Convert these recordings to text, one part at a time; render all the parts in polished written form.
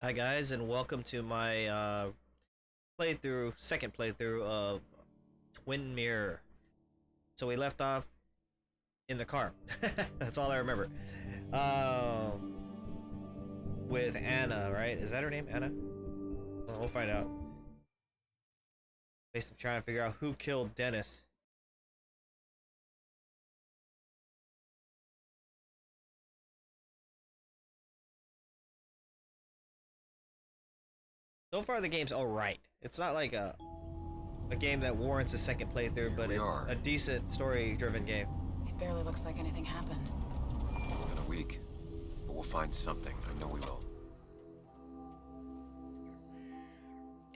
Hi guys, and welcome to my second playthrough of Twin Mirror. So we left off in the car. That's all I remember. With Anna, right? Is that her name, Anna? Well, we'll find out. Basically trying to figure out who killed Dennis. So far the game's alright. It's not like a game that warrants a second playthrough, but it's a decent story-driven game. It barely looks like anything happened. It's been a week, but we'll find something. I know we will.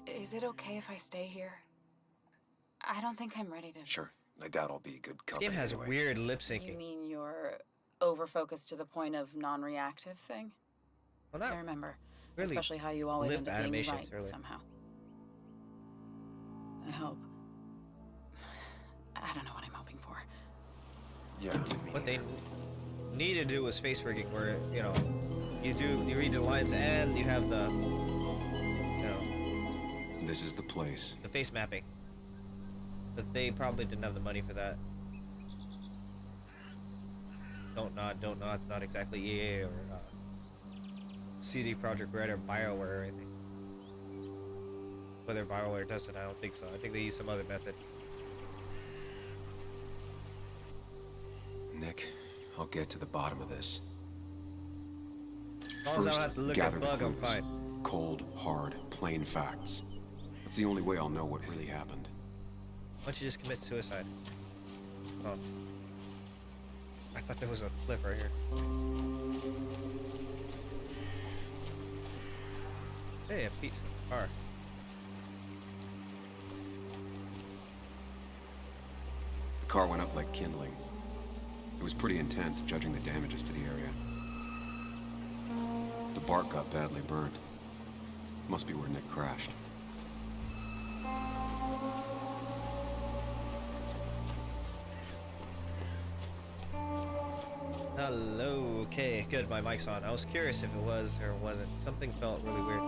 Is it okay if I stay here? I don't think I'm ready to... Sure. I doubt I'll be good This company game has anyway. weird lip syncing. You mean you're over-focused to the point of non-reactive thing? Well, not I remember. really. Especially how you always Lip end up being animations, right, really. somehow. I hope. I don't know what I'm hoping for. Yeah, me What they neither. need to do was face rigging, where you read the lines and you have the This is the place. the face mapping, but they probably didn't have the money for that. Don't nod. It's not exactly EA or CD Projekt Red or BioWare or anything. Whether BioWare does it, I don't think so. I think they use some other method. Nick, I'll get to the bottom of this. As long as I don't have to look gather at the bug, I'm clues. fine. Cold, hard, plain facts. That's the only way I'll know what really happened. Why don't you just commit suicide? Oh. I thought there was a cliff right here. Hey, a piece of the car. The car went up like kindling. It was pretty intense, judging the damages to the area. The bark got badly burned. Must be where Nick crashed. Hello, okay, good, my mic's on. I was curious if it was or wasn't. Something felt really weird.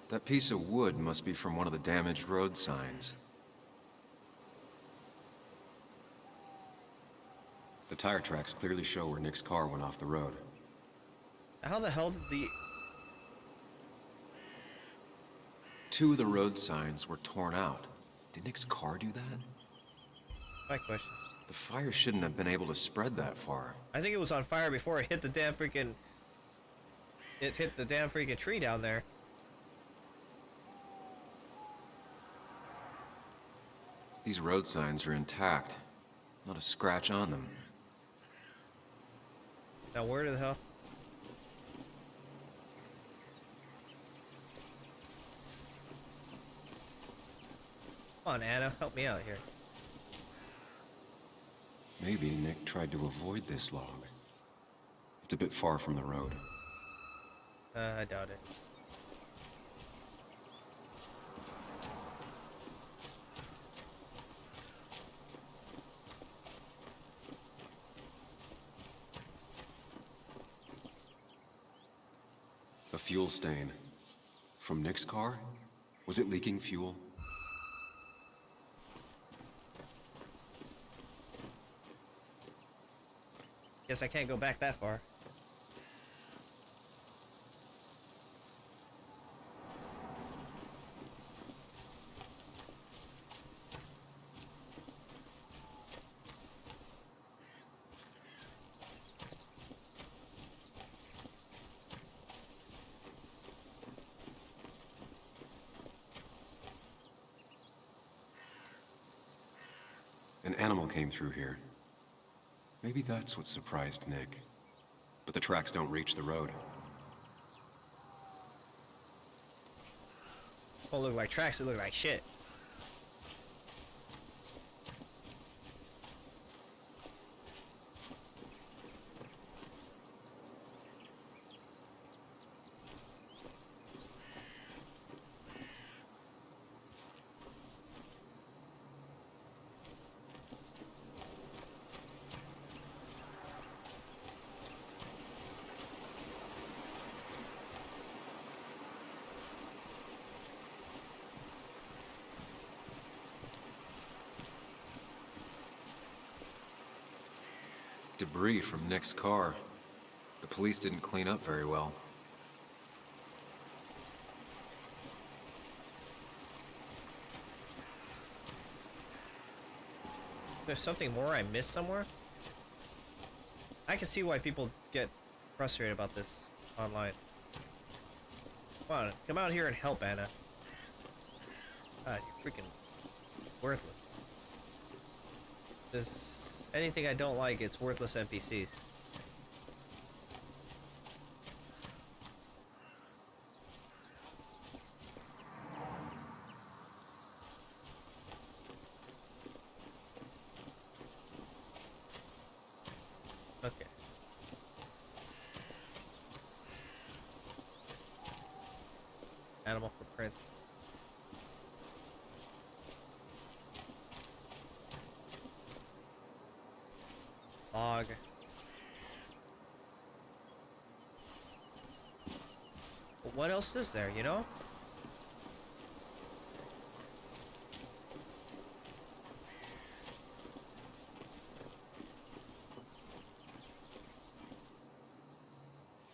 That piece of wood must be from one of the damaged road signs. The tire tracks clearly show where Nick's car went off the road. How the hell did the... Two of the road signs were torn out. Did Nick's car do that? My question. The fire shouldn't have been able to spread that far. I think it was on fire before it hit the damn freaking... It hit the damn freaking tree down there. These road signs are intact. Not a scratch on them. Now where the hell? Come on, Anna, help me out here. Maybe Nick tried to avoid this log. It's a bit far from the road. I doubt it. A fuel stain. From Nick's car? Was it leaking fuel? Guess I can't go back that far. An animal came through here. Maybe that's what surprised Nick. But the tracks don't reach the road. Don't look like tracks, it look like shit. Debris from Nick's car. The police didn't clean up very well. There's something more I missed somewhere? I can see why people get frustrated about this online. Come out here and help, Anna. God, you're freaking worthless. There's anything I don't like, it's worthless NPCs. Okay. Animal footprints. Log. But what else is there, you know?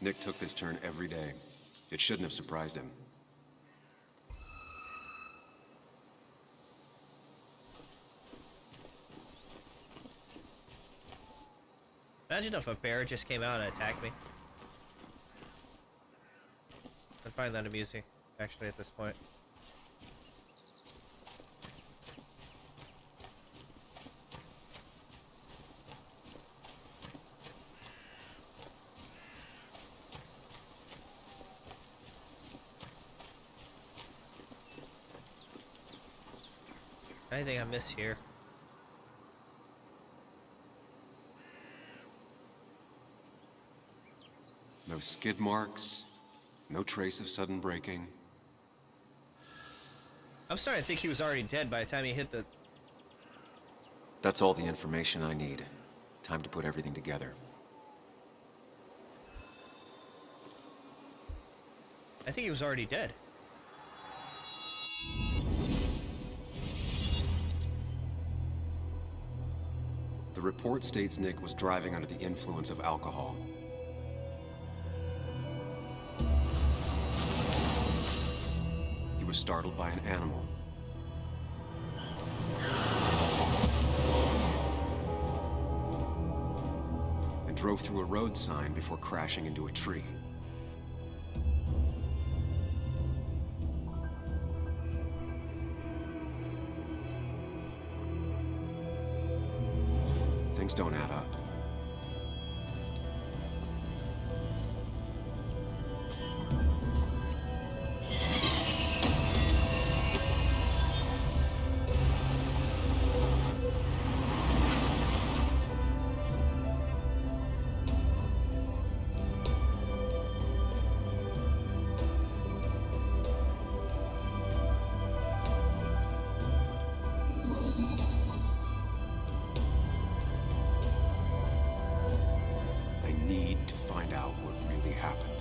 Nick took this turn every day. It shouldn't have surprised him. Imagine if a bear just came out and attacked me. I'd find that amusing, actually, at this point. Anything I miss here? No skid marks, no trace of sudden braking. I'm starting to think he was already dead by the time he hit the... That's all the information I need. Time to put everything together. I think he was already dead. The report states Nick was driving under the influence of alcohol. He was startled by an animal. And drove through a road sign before crashing into a tree. Things don't add up. I need to find out what really happened.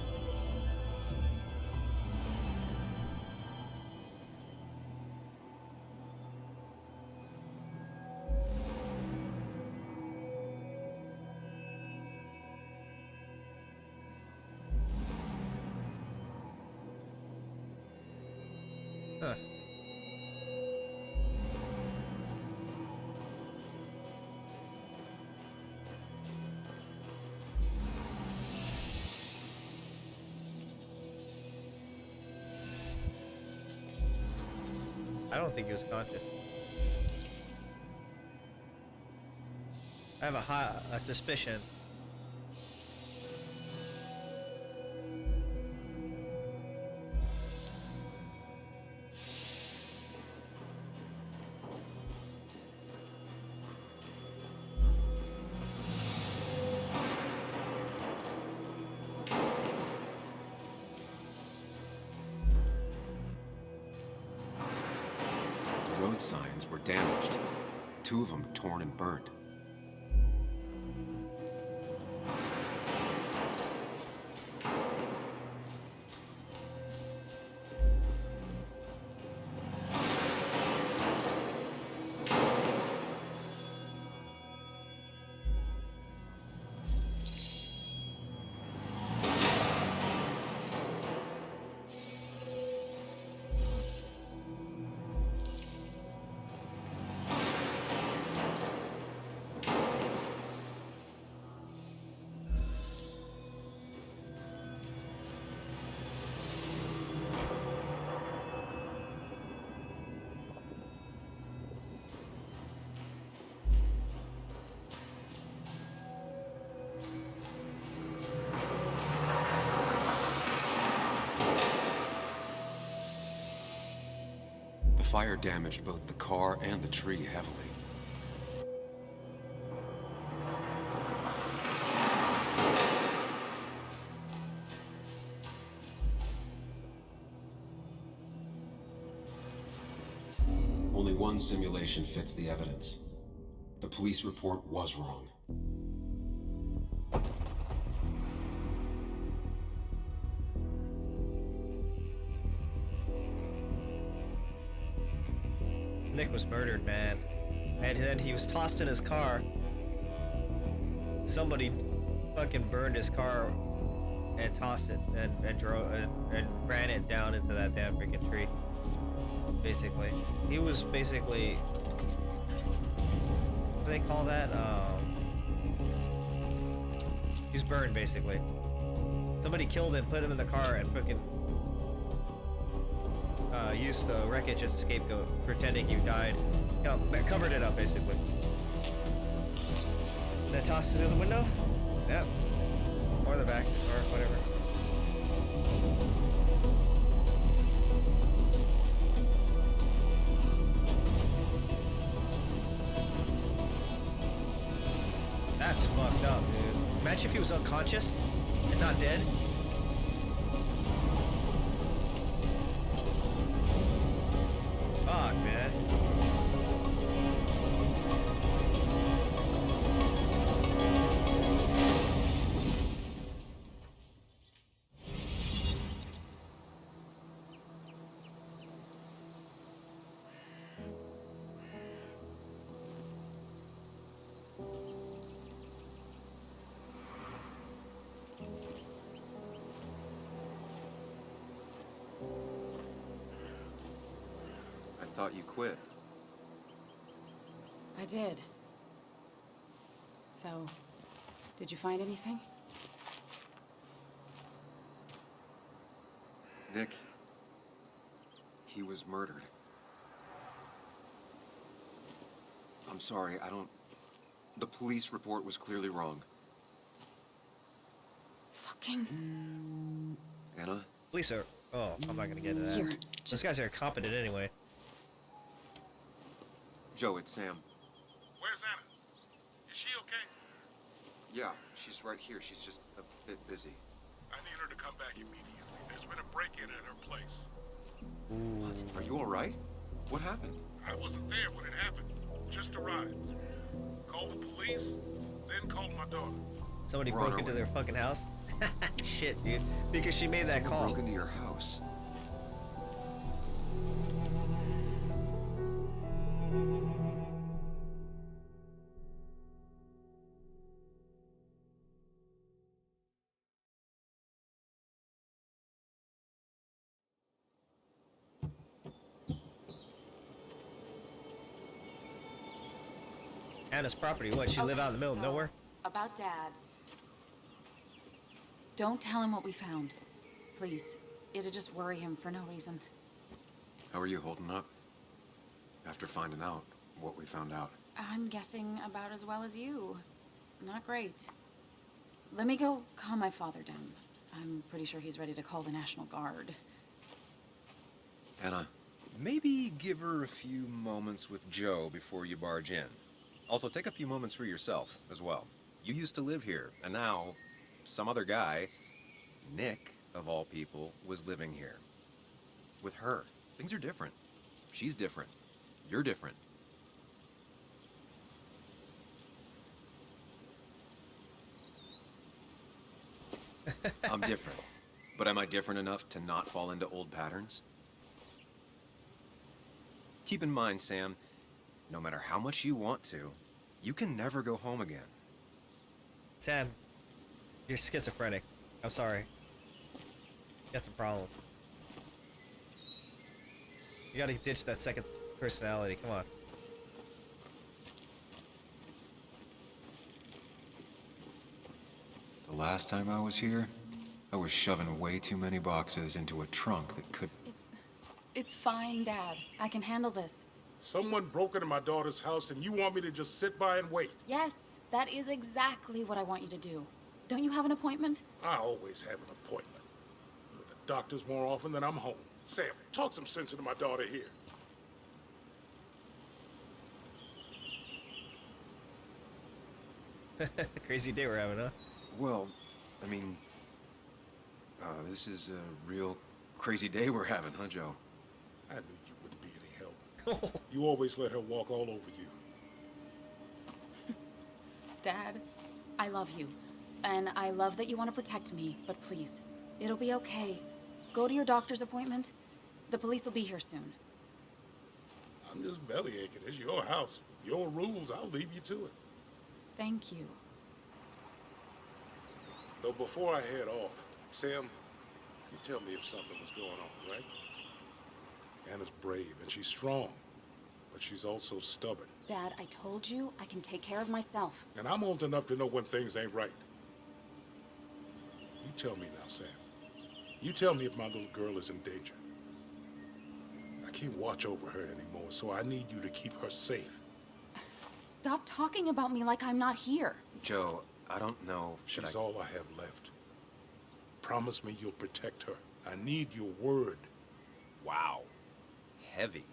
Huh. I don't think he was conscious. I have a suspicion. The road signs were damaged. 2 of them torn and burnt. fire damaged both the car and the tree heavily. Only one simulation fits the evidence. The police report was wrong. Nick was murdered, man. And then he was tossed in his car. Somebody fucking burned his car and tossed it and drove and ran it down into that damn freaking tree. Basically. He was basically, what do they call that? He was burned basically. Somebody killed him, put him in the car, and fucking used the wreckage as a scapegoat, pretending you died. You know, covered it up basically. Then tossed it through the window? Yep. Or the back, or whatever. That's fucked up, dude. Imagine if he was unconscious and not dead. Fuck, man. I thought you quit. I did. So, did you find anything? Nick, he was murdered. I'm sorry, the police report was clearly wrong. Fucking... Anna? Police are... Oh, I'm not gonna get into that. Here, Those guys are incompetent anyway. Joe, it's Sam. Where's Anna? Is she okay? Yeah, she's right here. She's just a bit busy. I need her to come back immediately. There's been a break-in at her place. What? Are you all right? What happened? I wasn't there when it happened. Just arrived. Called the police, then called my daughter. Somebody We're on broke our into way. their fucking house? Shit, dude. Because she made that Someone call. broke into your house. Anna's property. What, she live out in the middle of nowhere? About Dad. Don't tell him what we found. Please. It'll just worry him for no reason. How are you holding up? After finding out what we found out. I'm guessing about as well as you. Not great. Let me go calm my father down. I'm pretty sure he's ready to call the National Guard. Anna, Maybe give her a few moments with Joe before you barge in. Also, take a few moments for yourself as well. You used to live here, and now some other guy, Nick, of all people, was living here. With her. Things are different. She's different. You're different. I'm different. But am I different enough to not fall into old patterns? Keep in mind, Sam, no matter how much you want to, you can never go home again. Sam, you're schizophrenic. I'm sorry. You got some problems. You gotta ditch that second personality. Come on. the last time I was here, I was shoving way too many boxes into a trunk that could... It's fine, Dad. I can handle this. Someone broke into my daughter's house and you want me to just sit by and wait? Yes, that is exactly what I want you to do. Don't you have an appointment? I always have an appointment. With the doctors more often than I'm home. Sam, talk some sense into my daughter here. Crazy day we're having, huh? Well, I mean, this is a real crazy day we're having, huh, Joe? I knew you wouldn't be any help. You always let her walk all over you. Dad, I love you. And I love that you want to protect me, but please, it'll be okay. Go to your doctor's appointment. The police will be here soon. I'm just belly aching. It's your house. Your rules. I'll leave you to it. Thank you. Though before I head off, Sam, you tell me if something was going on, right? Anna's brave and she's strong, but she's also stubborn. Dad, I told you I can take care of myself. And I'm old enough to know when things ain't right. You tell me now, Sam. You tell me if my little girl is in danger. I can't watch over her anymore, so I need you to keep her safe. Stop talking about me like I'm not here. Joe, I don't know. She's all I have left. Promise me you'll protect her. I need your word. Wow. Heavy.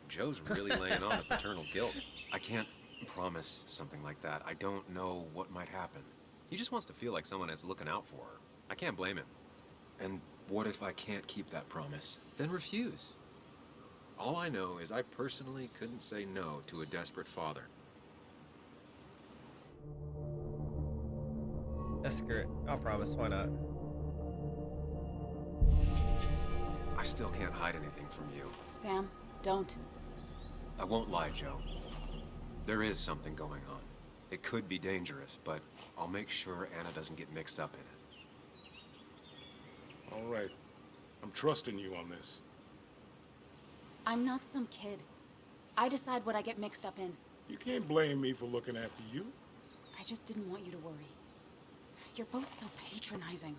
Joe's really laying on the paternal guilt. I can't promise something like that. I don't know what might happen. He just wants to feel like someone is looking out for her. I can't blame him. And what if I can't keep that promise? Then refuse. All I know is I personally couldn't say no to a desperate father. That's great. I'll promise. Why not? I still can't hide anything from you. Sam, don't. I won't lie, Joe. There is something going on. It could be dangerous, but I'll make sure Anna doesn't get mixed up in it. All right. I'm trusting you on this. I'm not some kid. I decide what I get mixed up in. You can't blame me for looking after you. I just didn't want you to worry. You're both so patronizing.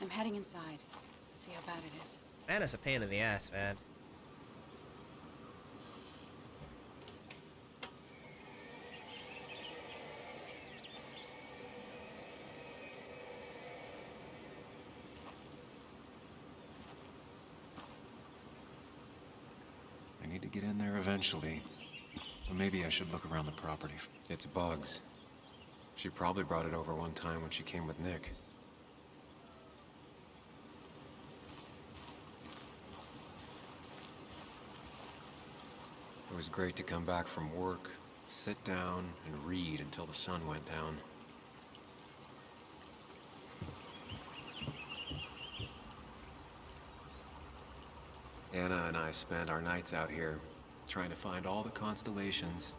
I'm heading inside. See how bad it is. Anna's a pain in the ass, man. I need to get in there eventually. But maybe I should look around the property. It's Bugs. She probably brought it over one time when she came with Nick. It was great to come back from work, sit down, and read until the sun went down. Anna and I spent our nights out here, trying to find all the constellations.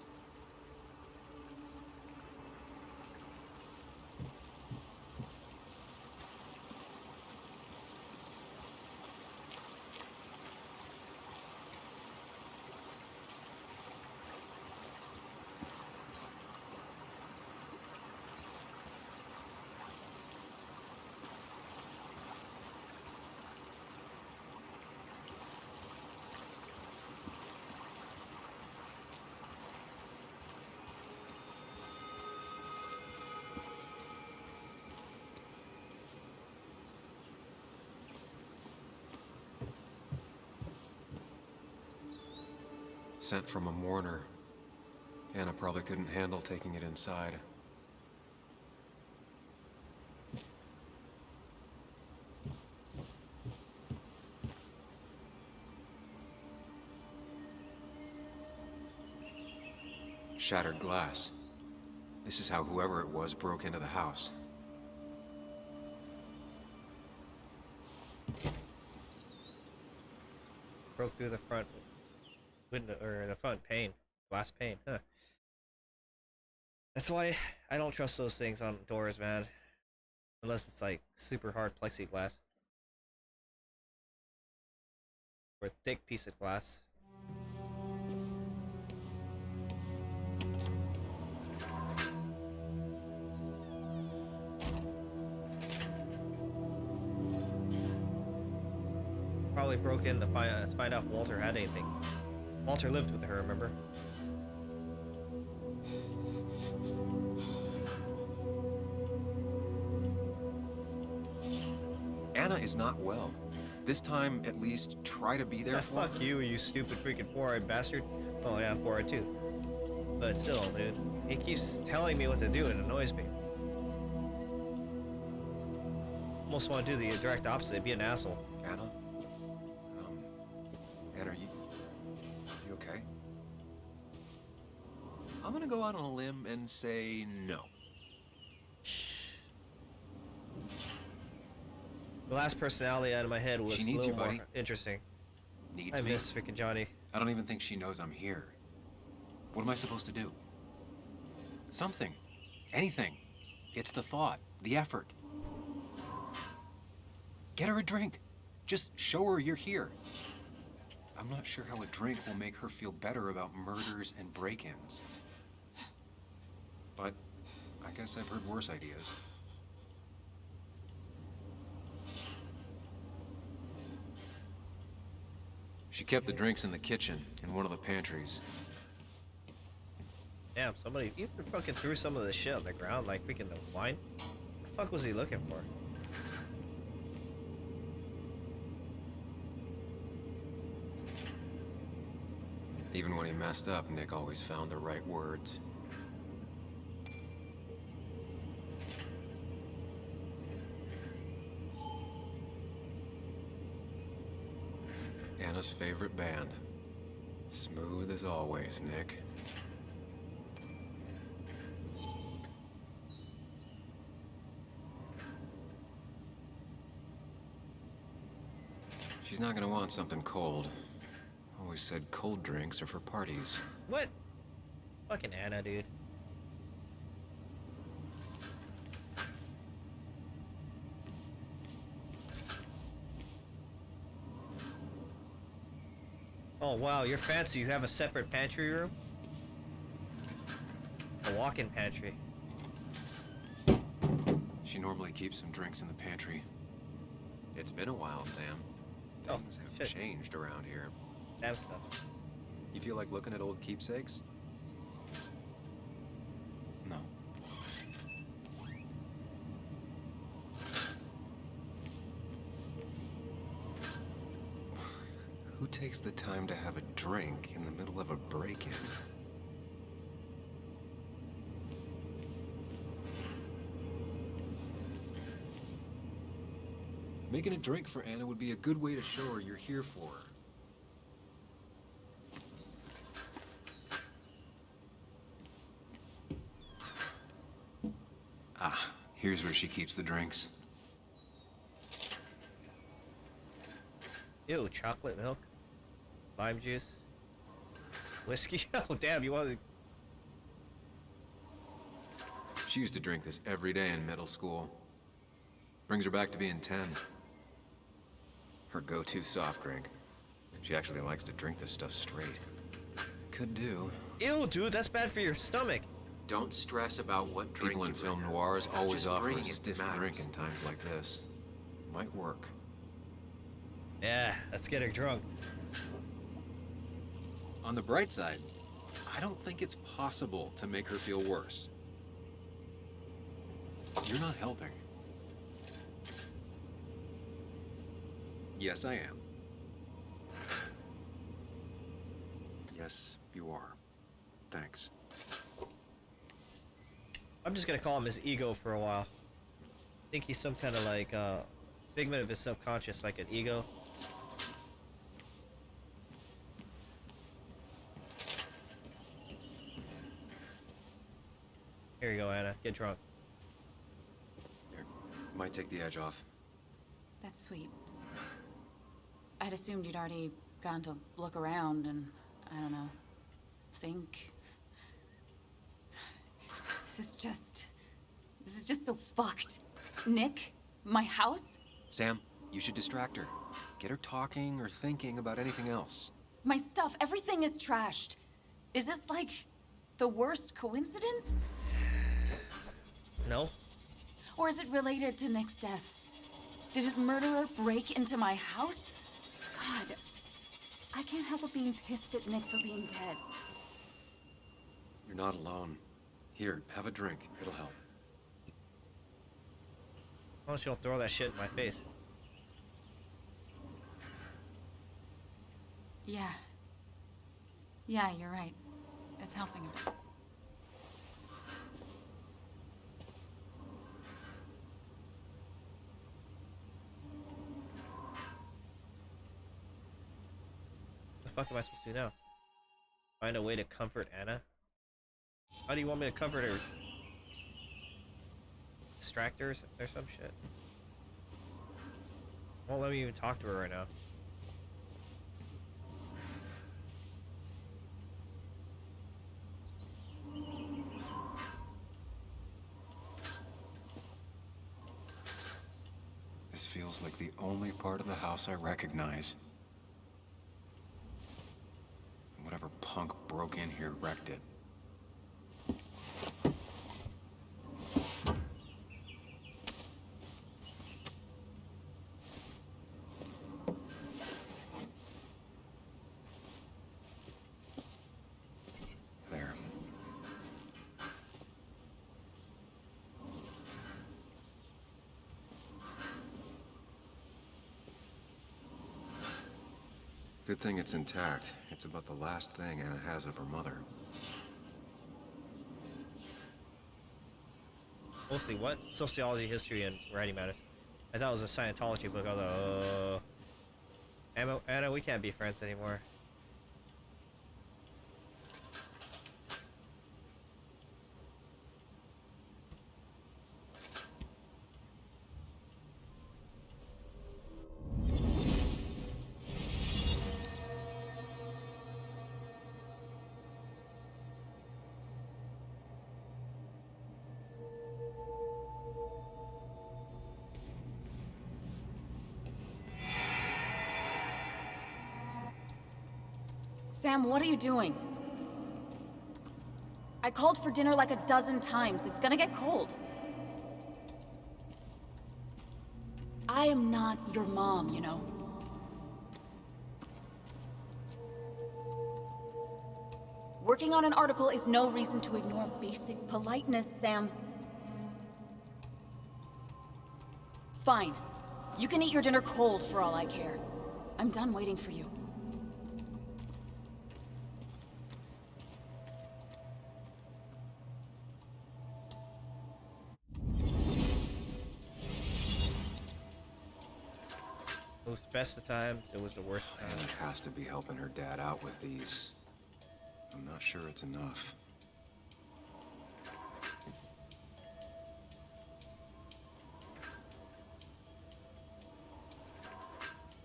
Sent from a mourner. Anna probably couldn't handle taking it inside. Shattered glass. This is how whoever it was broke into the house. Broke through the front window, or the front pane. Glass pane, huh. That's why I don't trust those things on doors, man. Unless it's like super hard plexiglass. Or a thick piece of glass. Probably broke in to find out if Walter had anything. Walter lived with her, remember? Anna is not well. This time, at least, try to be there Yeah, for her. fuck you stupid freaking four-eyed bastard. Oh yeah, four-eyed too. But still, dude. He keeps telling me what to do. It annoys me. Almost want to do the direct opposite. Be an asshole. Anna? Anna, are you okay? I'm gonna go out on a limb and say no. The last personality out of my head was She a needs little you, buddy. more interesting. Needs I me? miss freaking Johnny. I don't even think she knows I'm here. What am I supposed to do? Something. Anything. It's the thought, the effort. Get her a drink. Just show her you're here. I'm not sure how a drink will make her feel better about murders and break-ins. But I guess I've heard worse ideas. She kept the drinks in the kitchen, in one of the pantries. Damn, somebody even fucking threw some of the shit on the ground, like freaking the wine. What the fuck was he looking for? Even when he messed up, Nick always found the right words. Anna's favorite band. Smooth as always, Nick. She's not gonna want something cold. Always said cold drinks are for parties. What? Fucking Anna, dude. Oh wow, you're fancy. You have a separate pantry room? A walk-in pantry. She normally keeps some drinks in the pantry. It's been a while, Sam. Oh, Things have shit. changed around here. Damn stuff. You feel like looking at old keepsakes? No. Who takes the time to have a drink in the middle of a break-in? Making a drink for Anna would be a good way to show her you're here for her. Ah, here's where she keeps the drinks. Ew, chocolate milk, lime juice, whiskey. Oh damn, you want to? She used to drink this every day in middle school. Brings her back to being 10. Her go-to soft drink. She actually likes to drink this stuff straight. Could do. Ew, dude, that's bad for your stomach. Don't stress about what drink People in you film bring. noirs It's always just offer a bringing it that stiff matters. drink in times like this. Might work. Yeah, let's get her drunk. On the bright side, I don't think it's possible to make her feel worse. You're not helping. Yes, I am. Yes, you are. Thanks. I'm just gonna call him his ego for a while. I think he's some kind of like figment of his subconscious, like an ego. Here you go, Anna. Get drunk. Here, might take the edge off. That's sweet. I'd assumed you'd already gone to look around and, I don't know, think. This is just so fucked. Nick? My house? Sam, you should distract her. Get her talking or thinking about anything else. My stuff, everything is trashed. Is this like the worst coincidence? No? Or is it related to Nick's death? Did his murderer break into my house? God, I can't help but being pissed at Nick for being dead. You're not alone. Here, have a drink. It'll help. Why don't you don't throw that shit in my face? Yeah. Yeah, you're right. It's helping a bit. fuck am I supposed to do now? Find a way to comfort Anna? How do you want me to comfort her? Distractors or some shit? Won't let me even talk to her right now. This feels like the only part of the house I recognize. Whatever punk broke in here wrecked it. There. Good thing it's intact. It's about the last thing Anna has of her mother. Mostly what? Sociology, history, and writing matters. I thought it was a Scientology book, although... Anna, we can't be friends anymore. Sam, what are you doing? I called for dinner like a dozen times. It's gonna get cold. I am not your mom, you know. Working on an article is no reason to ignore basic politeness, Sam. Fine. You can eat your dinner cold for all I care. I'm done waiting for you. It was the best of times, it was the worst of Anna times. has to be helping her dad out with these. I'm not sure it's enough.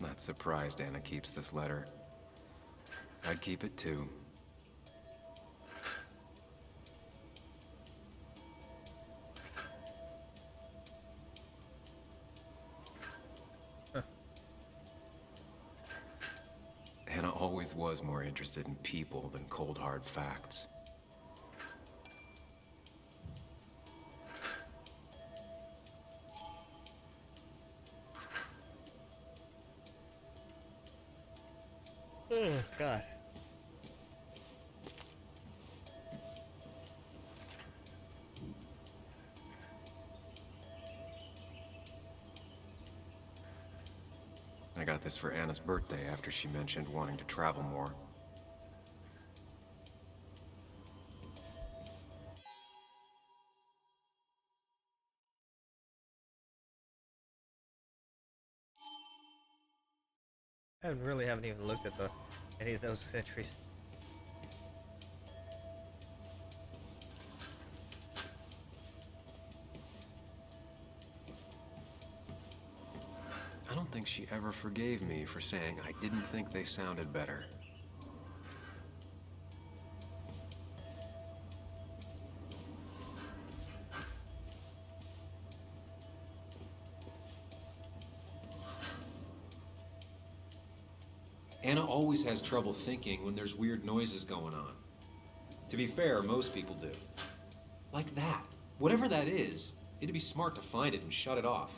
Not surprised Anna keeps this letter. I'd keep it too. Anna always was more interested in people than cold hard facts. Oh, God. I got this for Anna's birthday after she mentioned wanting to travel more. I really haven't even looked at any of those entries. I don't think she ever forgave me for saying I didn't think they sounded better. Anna always has trouble thinking when there's weird noises going on. To be fair, most people do. Like that. Whatever that is, it'd be smart to find it and shut it off.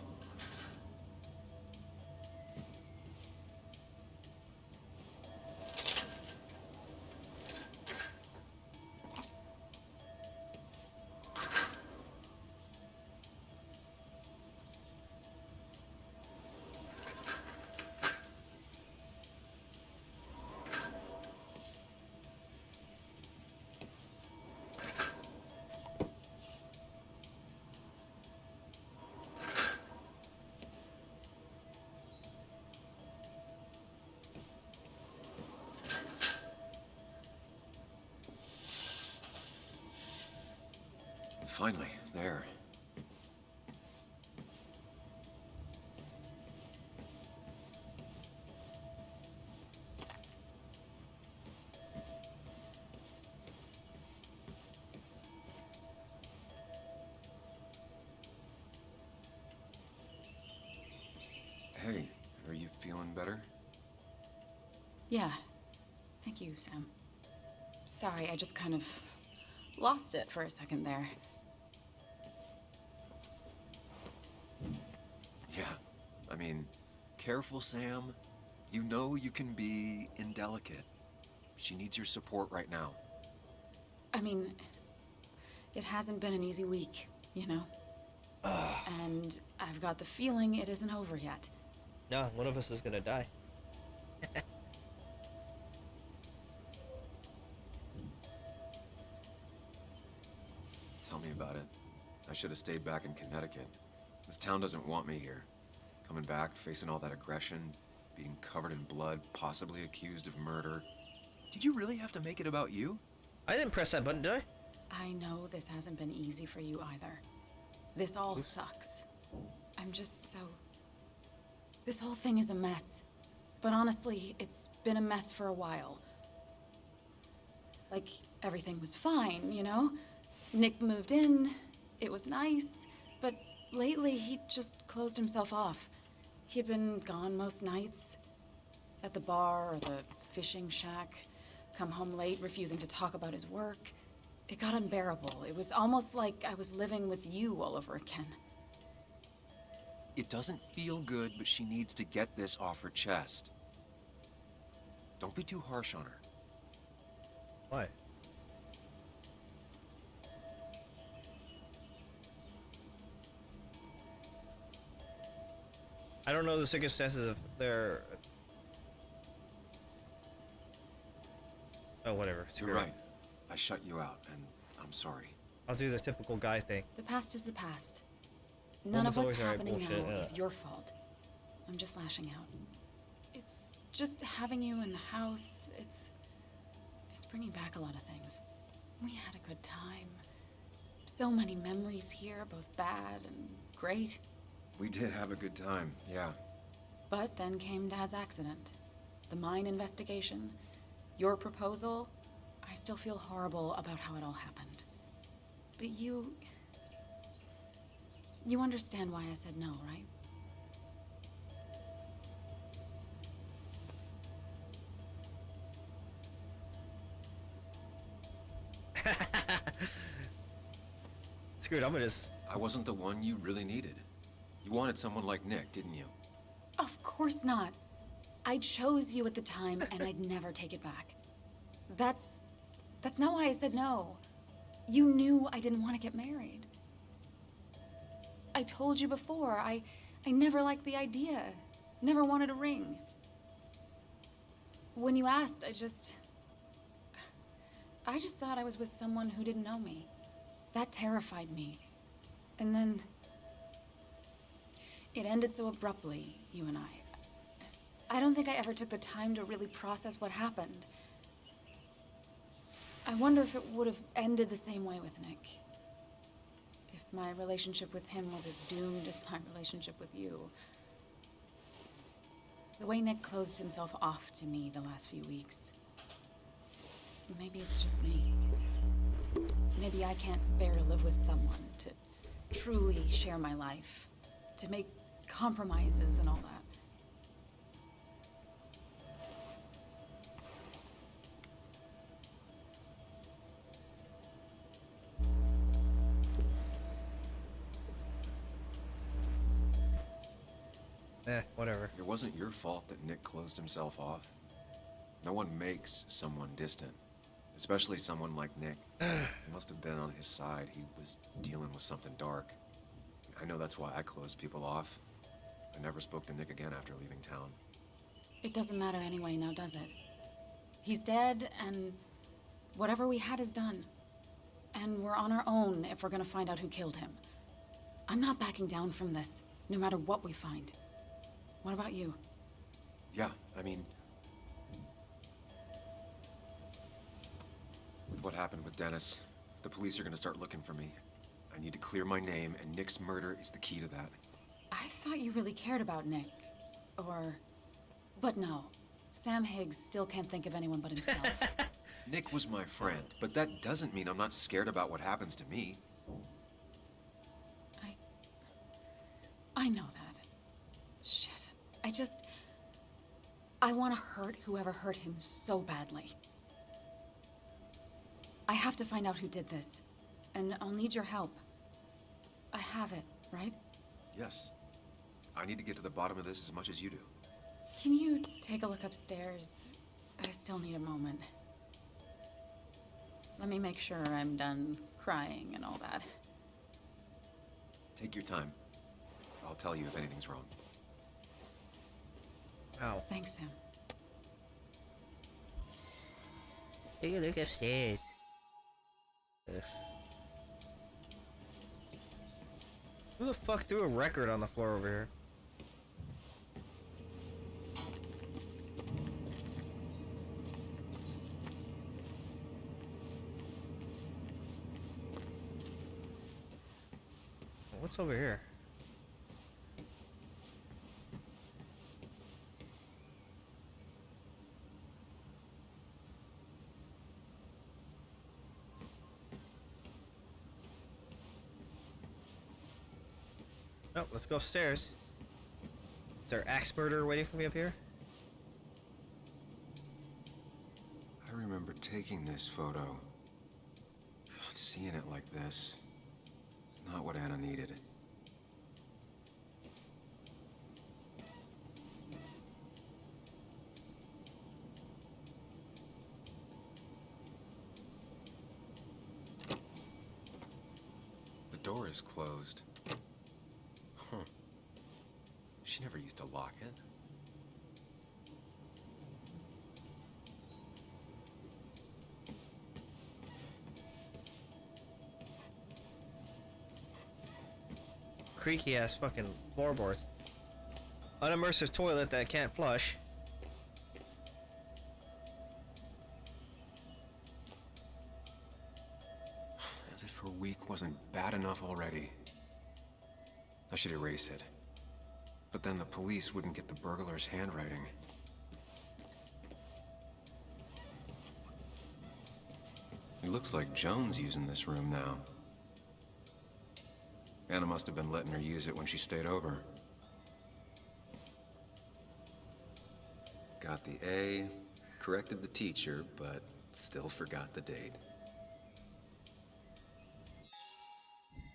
Finally, there. Hey, are you feeling better? Yeah. Thank you, Sam. Sorry, I just kind of lost it for a second there. Yeah, I mean, careful, Sam. You know you can be indelicate. She needs your support right now. I mean, it hasn't been an easy week, you know? And I've got the feeling it isn't over yet. No, one of us is gonna die. Tell me about it. I should have stayed back in Connecticut. This town doesn't want me here. Coming back, facing all that aggression, being covered in blood, possibly accused of murder. Did you really have to make it about you? I didn't press that button, did I? I know this hasn't been easy for you either. This all sucks. I'm just so... This whole thing is a mess. But honestly, it's been a mess for a while. Like, everything was fine, you know? Nick moved in, it was nice, but lately he just closed himself off. He'd been gone most nights. At the bar or the fishing shack. Come home late, refusing to talk about his work. It got unbearable. It was almost like I was living with you all over again. It doesn't feel good, but she needs to get this off her chest. Don't be too harsh on her. Why? I don't know the circumstances of their... Oh, whatever. Screw You're it. right. I shut you out, and I'm sorry. I'll do the typical guy thing. The past is the past. None Woman's of what's always right, happening bullshit, now yeah. is your fault. I'm just lashing out. It's just having you in the house. It's bringing back a lot of things. We had a good time. So many memories here, both bad and great. We did have a good time, yeah. But then came Dad's accident. The mine investigation. Your proposal. I still feel horrible about how it all happened. But you understand why I said no, right? Screw it, I'm gonna just... I wasn't the one you really needed. You wanted someone like Nick, didn't you? Of course not. I chose you at the time, and I'd never take it back. That's not why I said no. You knew I didn't want to get married. I told you before, I never liked the idea. Never wanted a ring. When you asked, I just thought I was with someone who didn't know me. That terrified me. And then it ended so abruptly, you and I. I don't think I ever took the time to really process what happened. I wonder if it would have ended the same way with Nick. If my relationship with him was as doomed as my relationship with you. The way Nick closed himself off to me the last few weeks. Maybe it's just me. Maybe I can't bear to live with someone, to truly share my life, to make compromises and all that. Whatever. It wasn't your fault that Nick closed himself off. No one makes someone distant, especially someone like Nick. He must have been on his side. He was dealing with something dark. I know that's why I closed people off. I never spoke to Nick again after leaving town. It doesn't matter anyway now, does it? He's dead, and whatever we had is done. And we're on our own if we're gonna find out who killed him. I'm not backing down from this, no matter what we find. What about you? Yeah, I mean... with what happened with Dennis, the police are gonna start looking for me. I I need to clear my name, and Nick's murder is the key to that. I thought you really cared about Nick. But no. Sam Higgs still can't think of anyone but himself. Nick was my friend, but that doesn't mean I'm not scared about what happens to me. I know that. Shit. I want to hurt whoever hurt him so badly. I have to find out who did this. And I'll need your help. I have it, right? Yes. I need to get to the bottom of this as much as you do. Can you take a look upstairs? I still need a moment. Let me make sure I'm done crying and all that. Take your time. I'll tell you if anything's wrong. Ow. Thanks, Sam. Take a look upstairs. Ugh. Who the fuck threw a record on the floor over here? What's over here? Oh, let's go upstairs. Is there axe murderer waiting for me up here? I remember taking this photo. God, seeing it like this. It's not what Anna needed. The door is closed. Huh. She never used to lock it. Creaky ass fucking floorboards. Unimmersive toilet that can't flush. As if her week wasn't bad enough already. I should erase it. But then the police wouldn't get the burglar's handwriting. It looks like Joan's using this room now. Anna must have been letting her use it when she stayed over. Got the A, corrected the teacher, but still forgot the date.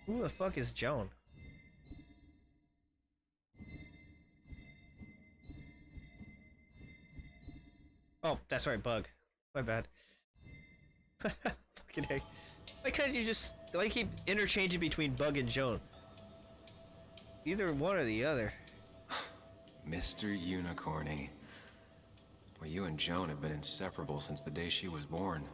Who the fuck is Joan? Oh, that's right, Bug. My bad. Fucking heck. Why couldn't you just... Why you keep interchanging between Bug and Joan? Either one or the other. Mr. Unicorny. Well, you and Joan have been inseparable since the day she was born.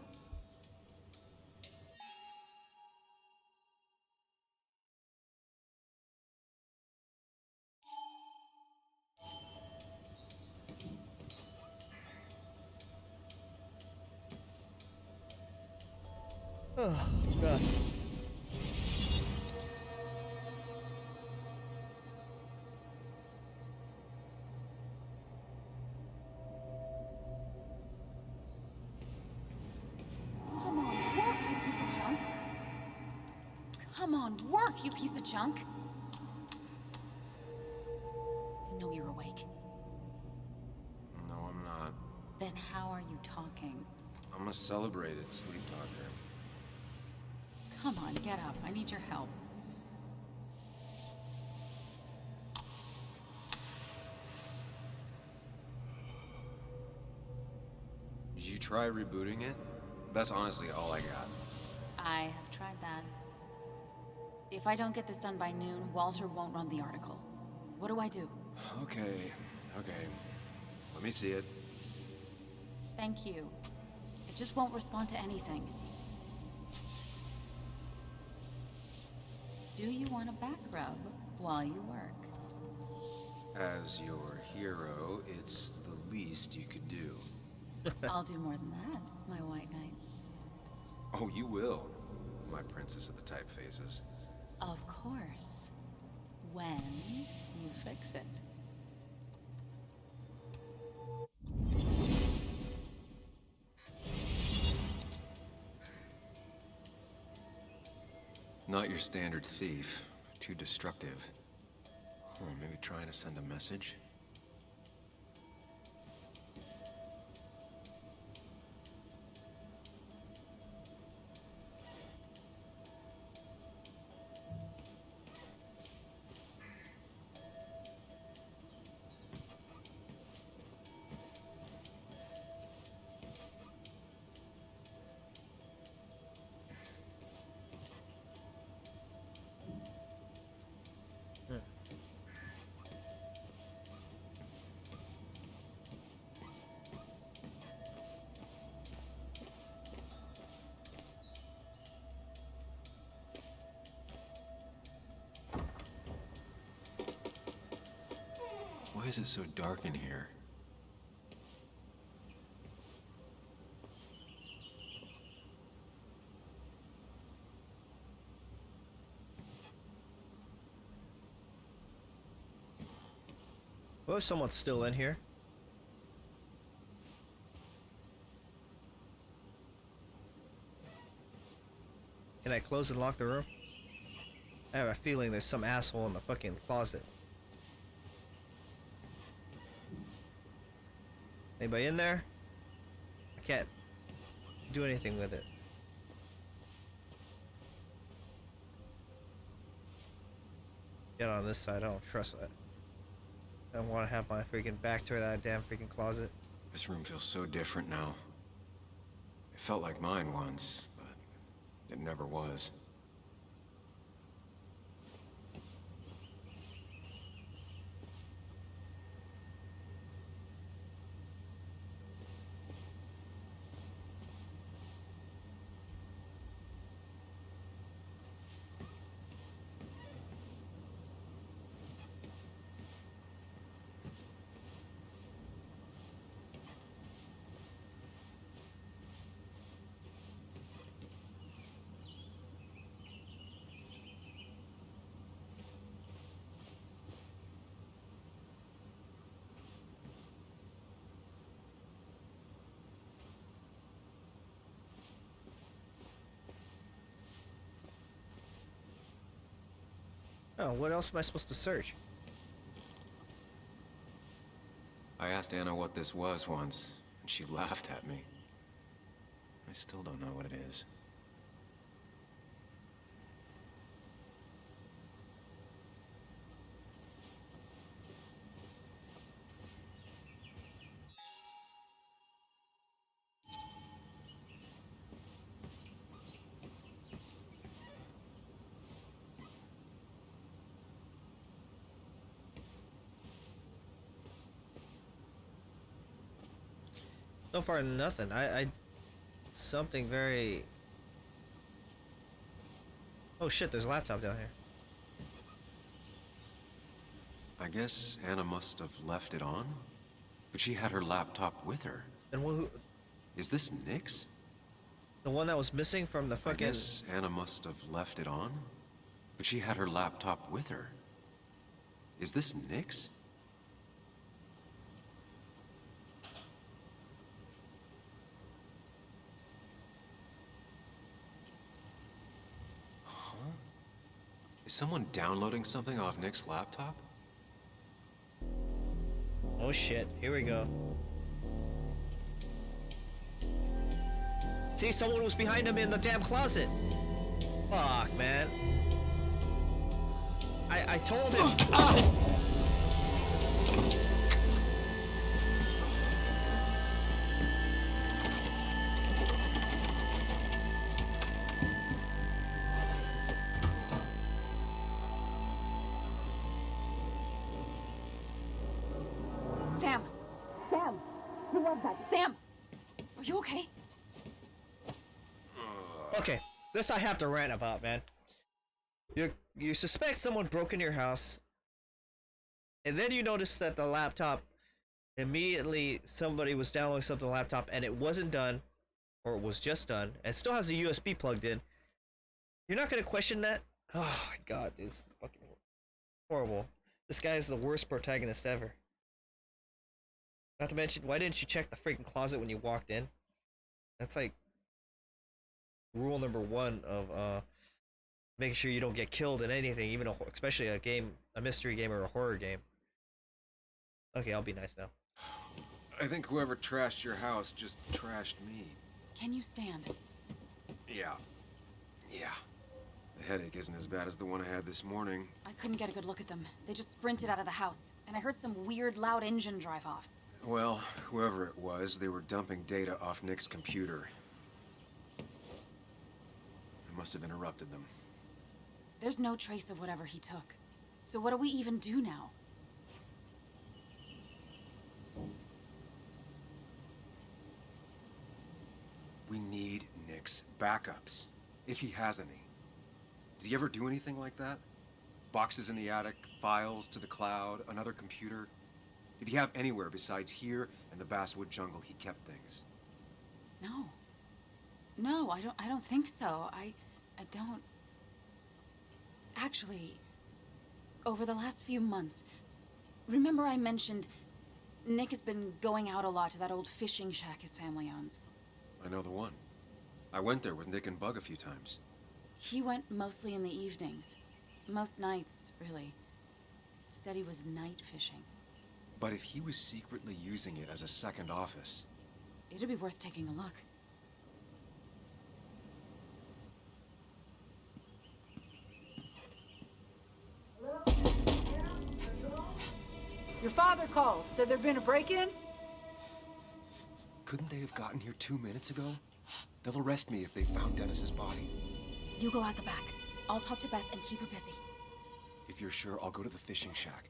Oh, God. Come on, work, you piece of junk! I know you're awake. No, I'm not. Then how are you talking? I'm a celebrated sleep talker. Come on, get up. I need your help. Did you try rebooting it? That's honestly all I got. I have tried that. If I don't get this done by noon, Walter won't run the article. What do I do? Okay. Let me see it. Thank you. It just won't respond to anything. Do you want a back rub while you work? As your hero, it's the least you could do. I'll do more than that, my white knight. Oh, you will, my princess of the typefaces. fix it. Not your standard thief. Too destructive. Oh, maybe trying to send a message? Why is it so dark in here? What if someone's still in here? Can I close and lock the room? I have a feeling there's some asshole in the fucking closet. Anybody in there? I can't do anything with it. Get on this side, I don't trust that. I don't want to have my freaking back to that damn freaking closet. This room feels so different now. It felt like mine once, but it never was. Oh, what else am I supposed to search? I asked Anna what this was once, and she laughed at me. I still don't know what it is. So far, nothing. Something very... Oh shit, there's a laptop down here. I guess Anna must have left it on, but she had her laptop with her. And who... Is this Nick's? The one that was missing from the I fucking... guess Anna must have left it on, but she had her laptop with her. Is this Nick's? Huh? Is someone downloading something off Nick's laptop? Oh shit, here we go. See, someone was behind him in the damn closet. Fuck, man. I told him. Sam! Sam! Who was that? Sam! Are you okay? Okay, this I have to rant about, man. You suspect someone broke into your house, and then you notice that the laptop, immediately somebody was downloading something on the laptop and it wasn't done, or it was just done, and it still has a USB plugged in. You're not gonna question that? Oh my god, dude, this is fucking horrible. This guy is the worst protagonist ever. Not to mention, why didn't you check the freaking closet when you walked in? That's like rule number one of making sure you don't get killed in anything, even especially a mystery game or a horror game. Okay, I'll be nice now. I think whoever trashed your house just trashed me. Can you stand? Yeah. Yeah. The headache isn't as bad as the one I had this morning. I couldn't get a good look at them. They just sprinted out of the house, and I heard some weird, loud engine drive off. Well, whoever it was, they were dumping data off Nick's computer. I must have interrupted them. There's no trace of whatever he took. So what do we even do now? We need Nick's backups, if he has any. Did he ever do anything like that? Boxes in the attic, files to the cloud, another computer? Did he have anywhere besides here and the Basswood jungle he kept things? No. No, I don't think so. I don't... Actually, over the last few months, remember I mentioned Nick has been going out a lot to that old fishing shack his family owns. I know the one. I went there with Nick and Bug a few times. He went mostly in the evenings. Most nights, really. Said he was night fishing. But if he was secretly using it as a second office... It'd be worth taking a look. Your father called. Said there'd been a break-in? Couldn't they have gotten here 2 minutes ago? They'll arrest me if they found Dennis's body. You go out the back. I'll talk to Bess and keep her busy. If you're sure, I'll go to the fishing shack.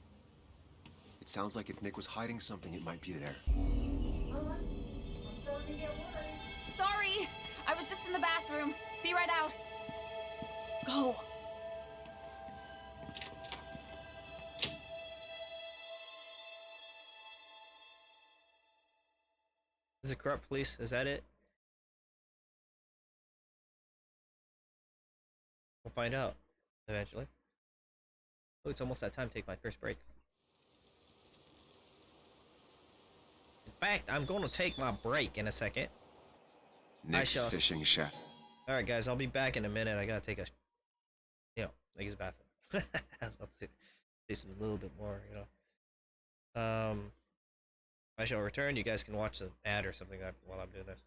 It sounds like if Nick was hiding something, it might be there. Sorry! I was just in the bathroom. Be right out. Go. Is it corrupt police? Is that it? We'll find out eventually. Oh, it's almost that time to take my first break. In fact, I'm going to take my break in a second. Nick's fishing shack. All right, guys, I'll be back in a minute. I gotta take a, like his bathroom. I was about to say some a little bit more, I shall return. You guys can watch the ad or something while I'm doing this.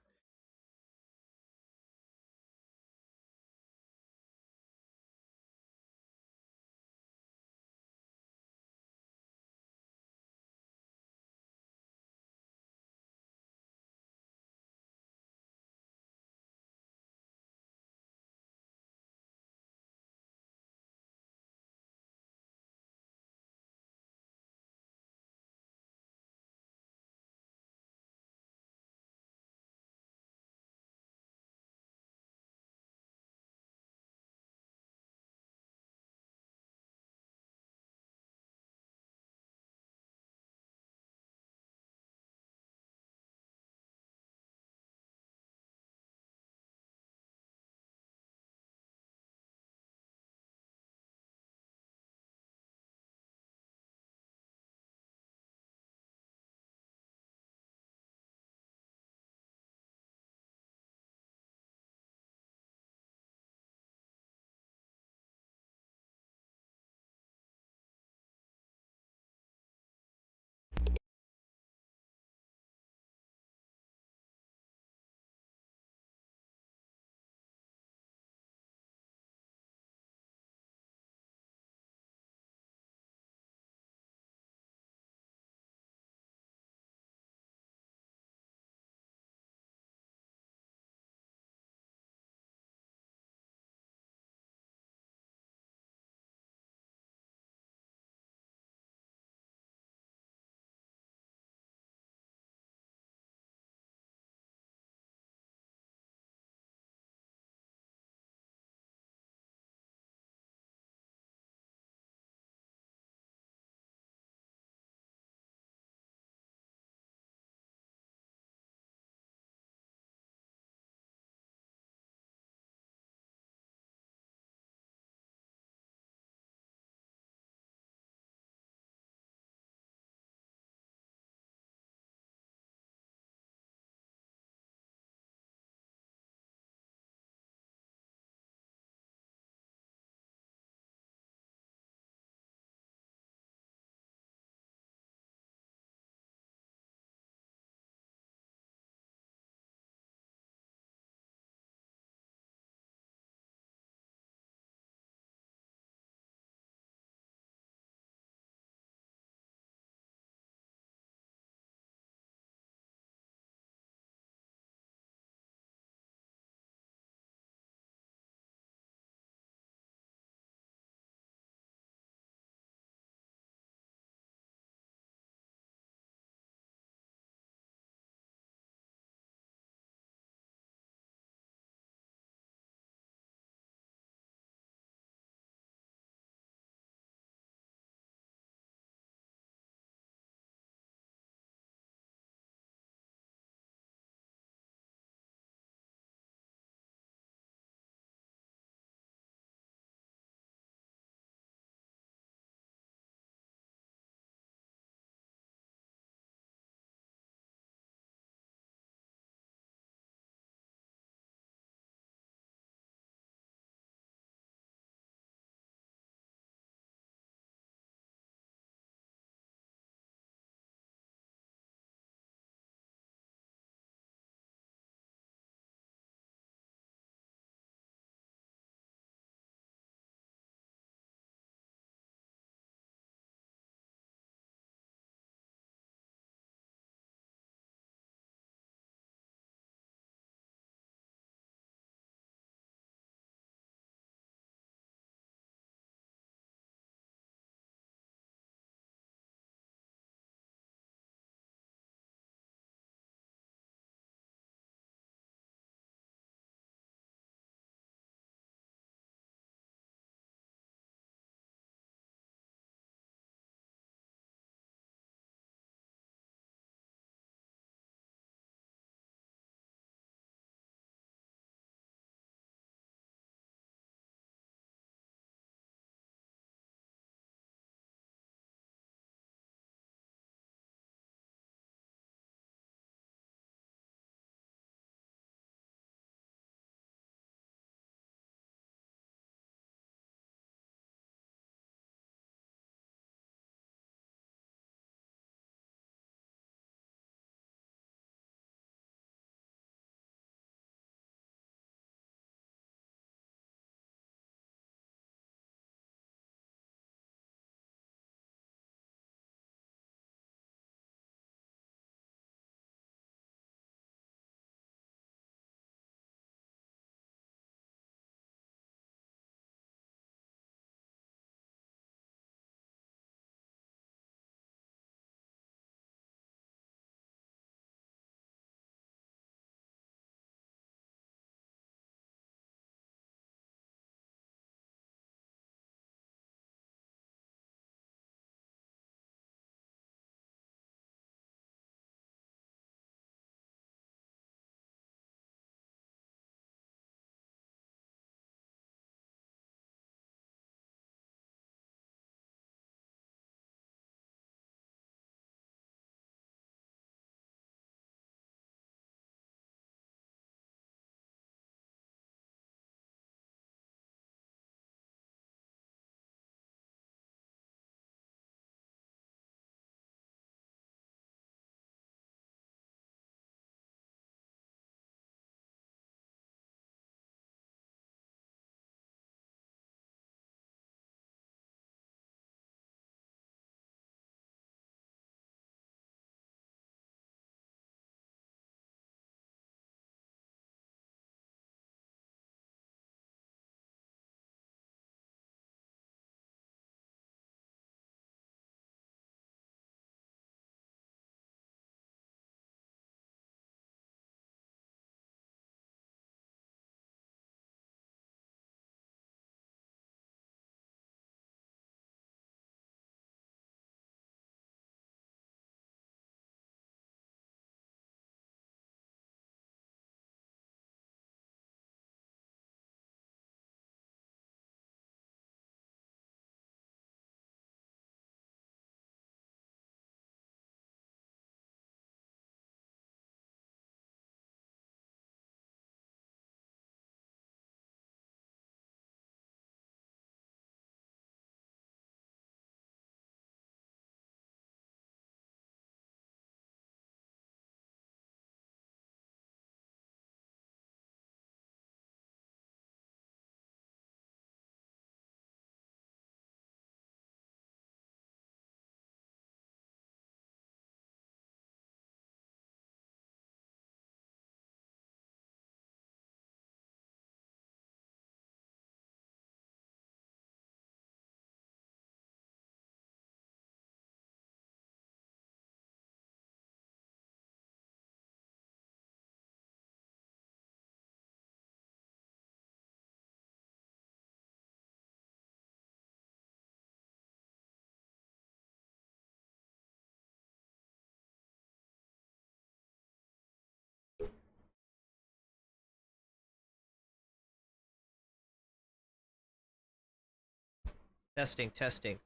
Testing, testing.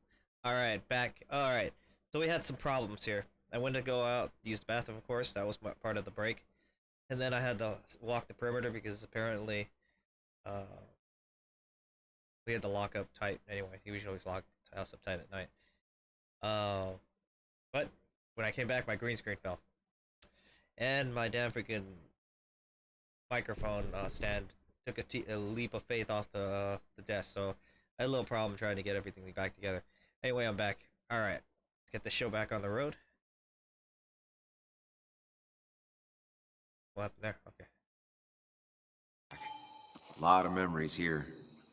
Alright, back. Alright. So we had some problems here. I went to go out, use the bathroom, of course. That was part of the break. And then I had to walk the perimeter because apparently we had the lock up tight. Anyway, he usually lock the house up tight at night. But when I came back, my green screen fell. And my damn freaking microphone stand took a leap of faith off the desk. So I had a little problem trying to get everything back together. Anyway, I'm back. Alright, let's get the show back on the road. What happened there? Okay. A lot of memories here.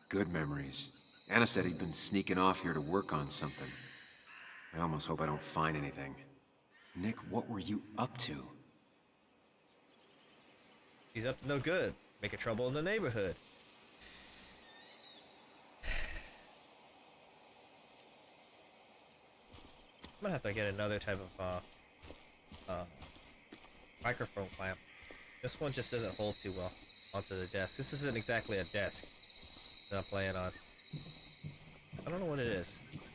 Good memories. Anna said he'd been sneaking off here to work on something. I almost hope I don't find anything. Nick, what were you up to? He's up to no good. Making trouble in the neighborhood. I'm gonna have to get another type of microphone clamp. This one just doesn't hold too well onto the desk. This isn't exactly a desk that I'm playing on. I don't know what it is.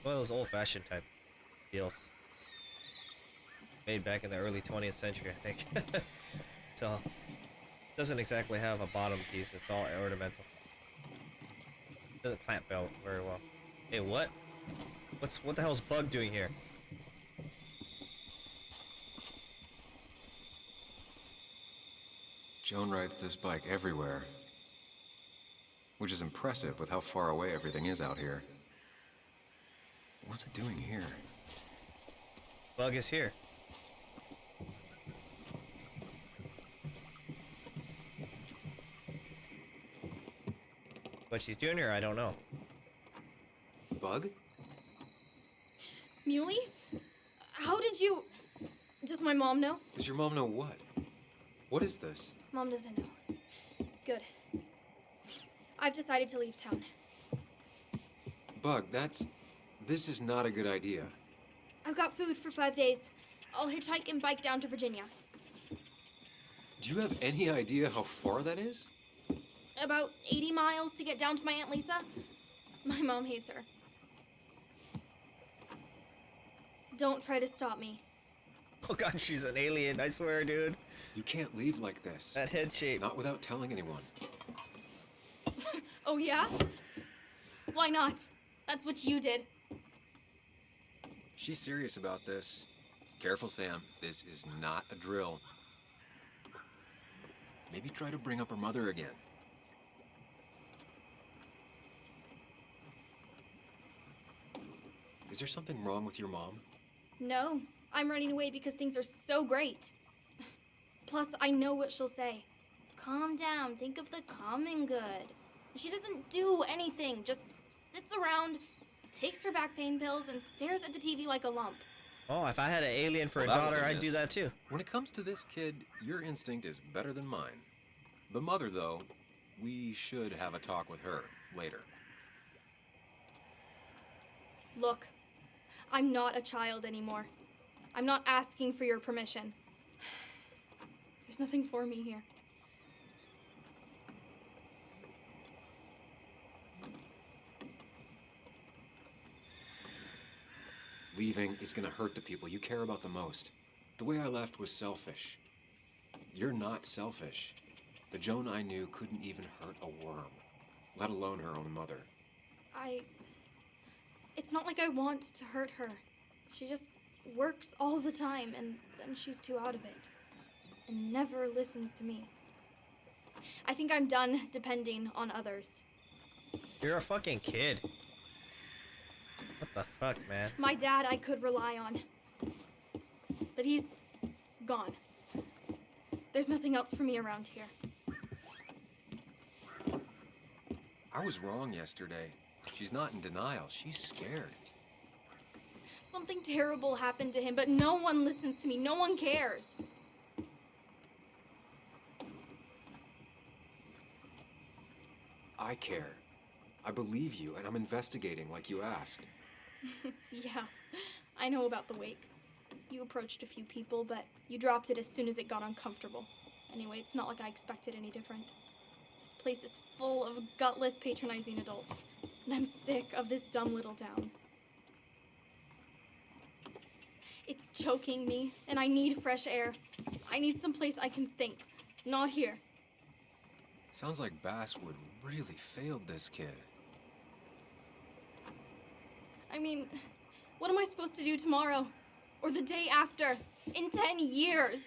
One of those old-fashioned type deals. Made back in the early 20th century, I think. So, doesn't exactly have a bottom piece. It's all ornamental. Doesn't clamp very well. Hey, what? What the hell's Bug doing here? Joan rides this bike everywhere. Which is impressive with how far away everything is out here. What's it doing here? Bug is here. What she's doing here, I don't know. Bug? Muley? How did you... Does my mom know? Does your mom know what? What is this? Mom doesn't know. Good. I've decided to leave town. Bug, this is not a good idea. I've got food for 5 days. I'll hitchhike and bike down to Virginia. Do you have any idea how far that is? About 80 miles to get down to my Aunt Lisa. My mom hates her. Don't try to stop me. Oh god, she's an alien, I swear, dude. You can't leave like this. That head shape. Not without telling anyone. Oh, yeah? Why not? That's what you did. She's serious about this. Careful, Sam. This is not a drill. Maybe try to bring up her mother again. Is there something wrong with your mom? No, I'm running away because things are so great. Plus, I know what she'll say. Calm down, think of the common good. She doesn't do anything, just sits around, takes her back pain pills, and stares at the TV like a lump. Oh, if I had an alien for Well, a that was daughter, a I'd do miss. that too. When it comes to this kid, your instinct is better than mine. The mother, though, we should have a talk with her later. Look, I'm not a child anymore. I'm not asking for your permission. There's nothing for me here. Leaving is gonna hurt the people you care about the most. The way I left was selfish. You're not selfish. The Joan I knew couldn't even hurt a worm, let alone her own mother. It's not like I want to hurt her. She just works all the time, and then she's too out of it. And never listens to me. I think I'm done depending on others. You're a fucking kid. What the fuck, man? My dad I could rely on. But he's gone. There's nothing else for me around here. I was wrong yesterday. She's not in denial. She's scared. Something terrible happened to him, but no one listens to me. No one cares. I care. I believe you, and I'm investigating like you asked. Yeah, I know about the wake. You approached a few people, but you dropped it as soon as it got uncomfortable. Anyway, it's not like I expected any different. This place is full of gutless, patronizing adults. And I'm sick of this dumb little town. It's choking me, and I need fresh air. I need someplace I can think, not here. Sounds like Basswood really failed this kid. I mean, what am I supposed to do tomorrow? Or the day after? In 10 years?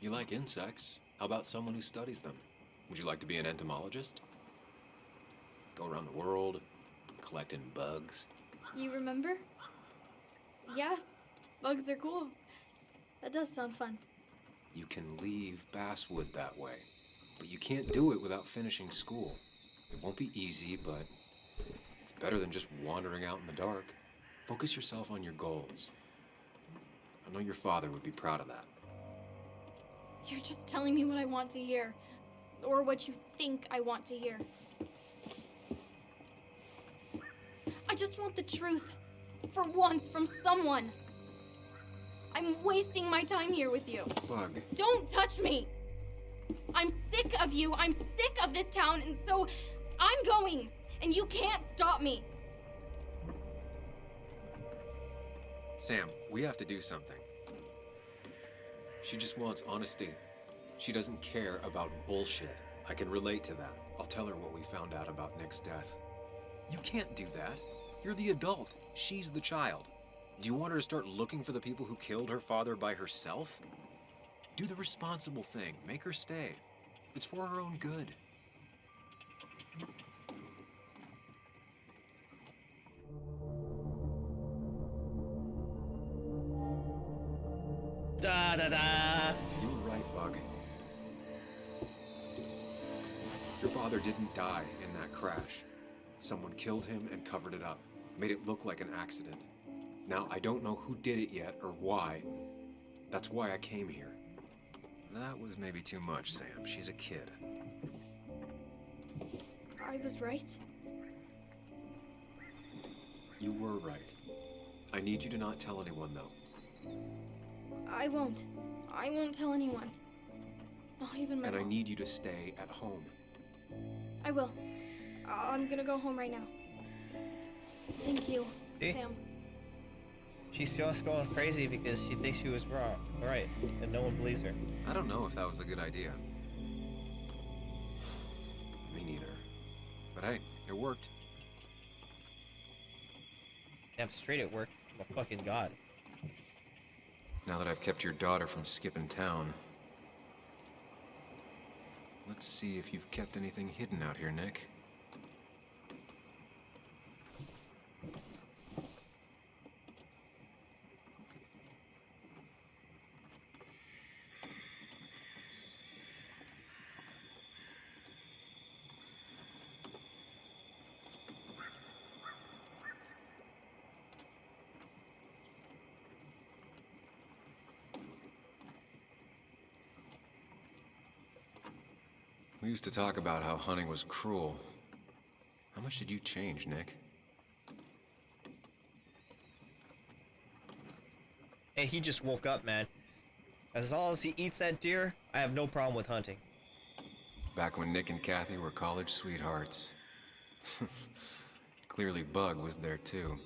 You like insects. How about someone who studies them? Would you like to be an entomologist? Go around the world, collecting bugs. You remember? Yeah, bugs are cool. That does sound fun. You can leave Basswood that way, but you can't do it without finishing school. It won't be easy, but it's better than just wandering out in the dark. Focus yourself on your goals. I know your father would be proud of that. You're just telling me what I want to hear. Or what you think I want to hear. I just want the truth. For once, from someone. I'm wasting my time here with you. Bug. Don't touch me! I'm sick of you, I'm sick of this town, and so I'm going! And you can't stop me! Sam, we have to do something. She just wants honesty. She doesn't care about bullshit. I can relate to that. I'll tell her what we found out about Nick's death. You can't do that. You're the adult. She's the child. Do you want her to start looking for the people who killed her father by herself? Do the responsible thing. Make her stay. It's for her own good. Da da da! You're right, Bug. Your father didn't die in that crash. Someone killed him and covered it up, made it look like an accident. Now, I don't know who did it yet or why. That's why I came here. That was maybe too much, Sam. She's a kid. I was right. You were right. I need you to not tell anyone, though. I won't. I won't tell anyone. Not even my And I mom. need you to stay at home. I will. I'm gonna go home right now. Thank you, See? Sam. She's just going crazy because she thinks she was wrong, right, and no one believes her. I don't know if that was a good idea. Me neither. But hey, it worked. Damn straight it worked. I'm a fucking god. Now that I've kept your daughter from skipping town, let's see if you've kept anything hidden out here, Nick. We used to talk about how hunting was cruel. How much did you change, Nick? Hey, he just woke up, man. As long as he eats that deer, I have no problem with hunting. Back when Nick and Kathy were college sweethearts. Clearly Bug was there too.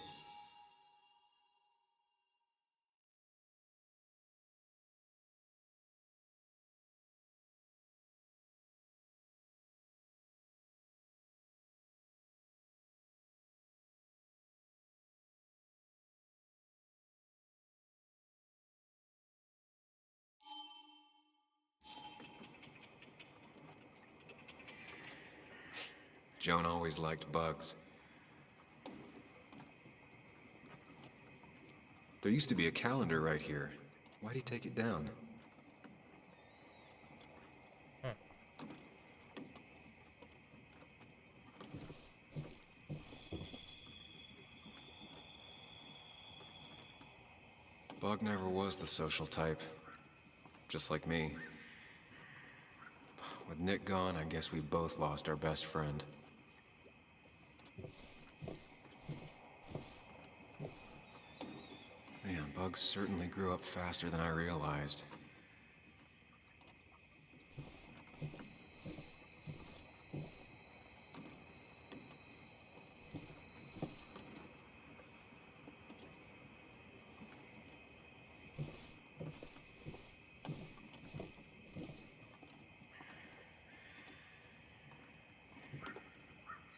Joan always liked bugs. There used to be a calendar right here. Why'd he take it down? Bug never was the social type. Just like me. With Nick gone, I guess we both lost our best friend. Man, Bug certainly grew up faster than I realized.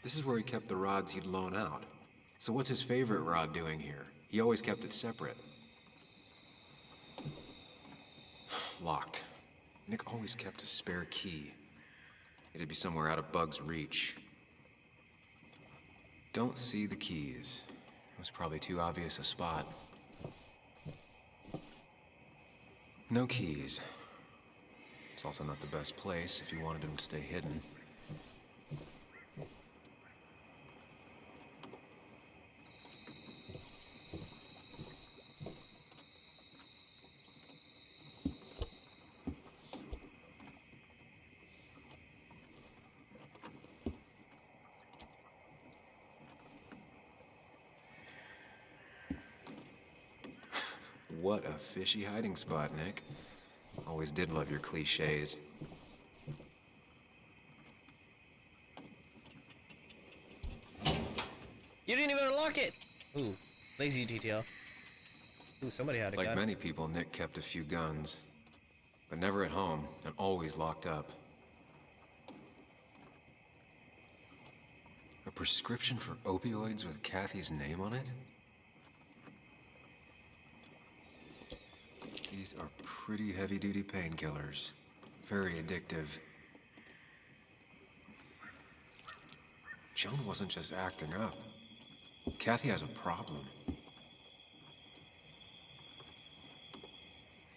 This is where he kept the rods he'd loan out. So what's his favorite rod doing here? He always kept it separate. Locked. Nick always kept a spare key. It'd be somewhere out of Bug's reach. Don't see the keys. It was probably too obvious a spot. No keys. It's also not the best place if you wanted him to stay hidden. What a fishy hiding spot, Nick. Always did love your cliches. You didn't even unlock it! Ooh, lazy detail. Ooh, somebody had a Like gun. many people, Nick kept a few guns. But never at home, and always locked up. A prescription for opioids with Kathy's name on it? These are pretty heavy-duty painkillers. Very addictive. Joan wasn't just acting up. Kathy has a problem.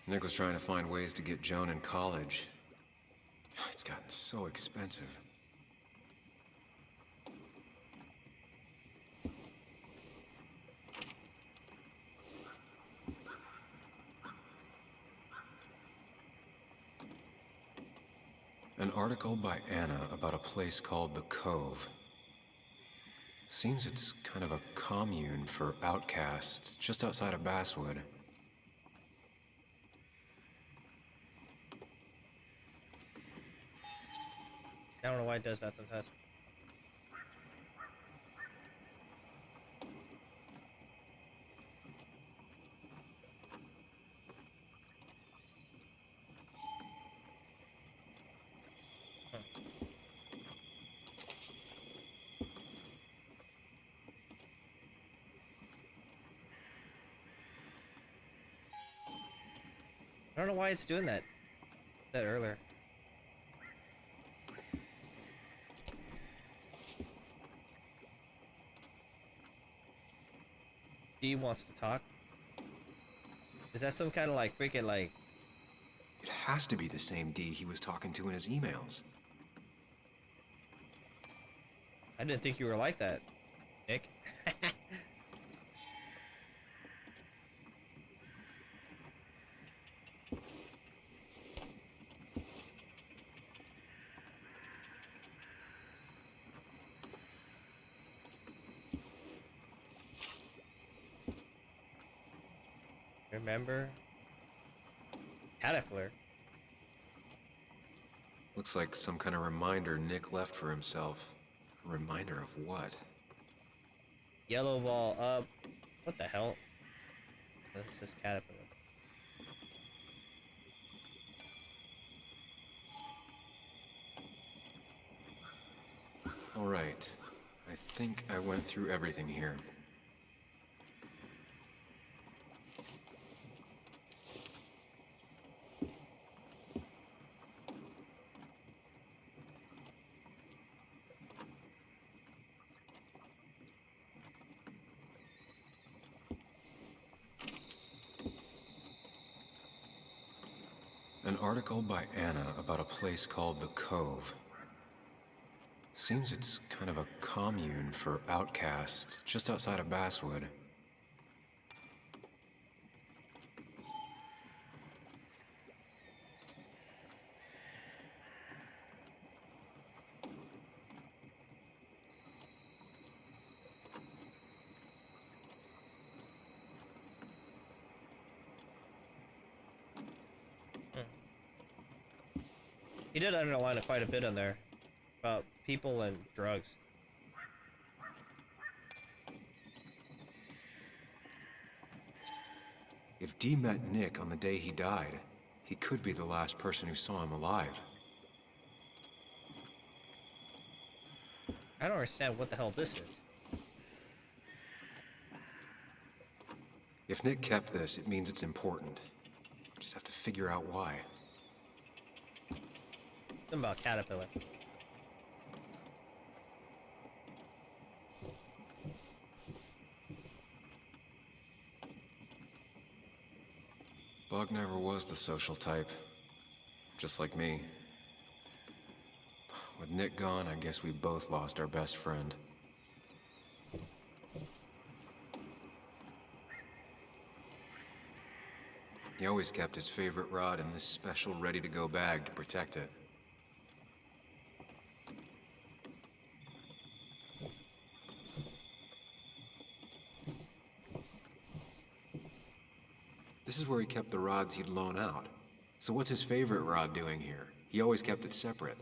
Nick was trying to find ways to get Joan in college. It's gotten so expensive. An article by Anna about a place called The Cove. Seems it's kind of a commune for outcasts just outside of Basswood. I don't know why it does that sometimes. I don't know why it's doing that earlier. Dee wants to talk. Is that some kind of like freaking like... It has to be the same D he was talking to in his emails. I didn't think you were like that, Nick. Remember? Caterpillar. Looks like some kind of reminder Nick left for himself. A reminder of what? Yellow ball up. What the hell? This is Caterpillar. All right. I think I went through everything here. An article by Anna about a place called The Cove. Seems it's kind of a commune for outcasts just outside of Basswood. He did underline quite a bit in there about people and drugs. If Dee met Nick on the day he died, he could be the last person who saw him alive. I don't understand what the hell this is. If Nick kept this, it means it's important. Just have to figure out why. Something about Caterpillar. Bug never was the social type. Just like me. With Nick gone, I guess we both lost our best friend. He always kept his favorite rod in this special ready-to-go bag to protect it. This is where he kept the rods he'd loan out. So what's his favorite rod doing here? He always kept it separate.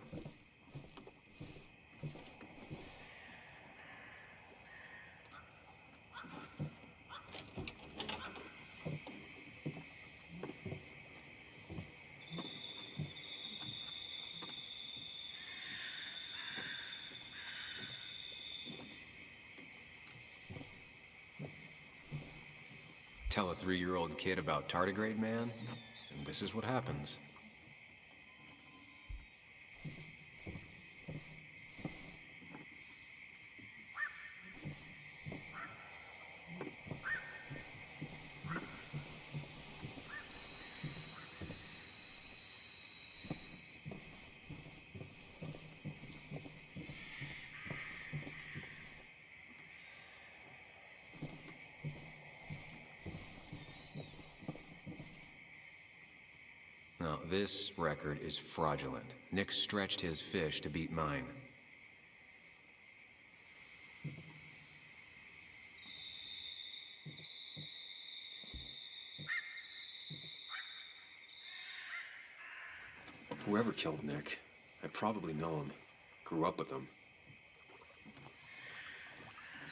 Tell a 3-year-old kid about tardigrade man, and this is what happens. Now, this record is fraudulent. Nick stretched his fish to beat mine. Whoever killed Nick, I probably know him. Grew up with him.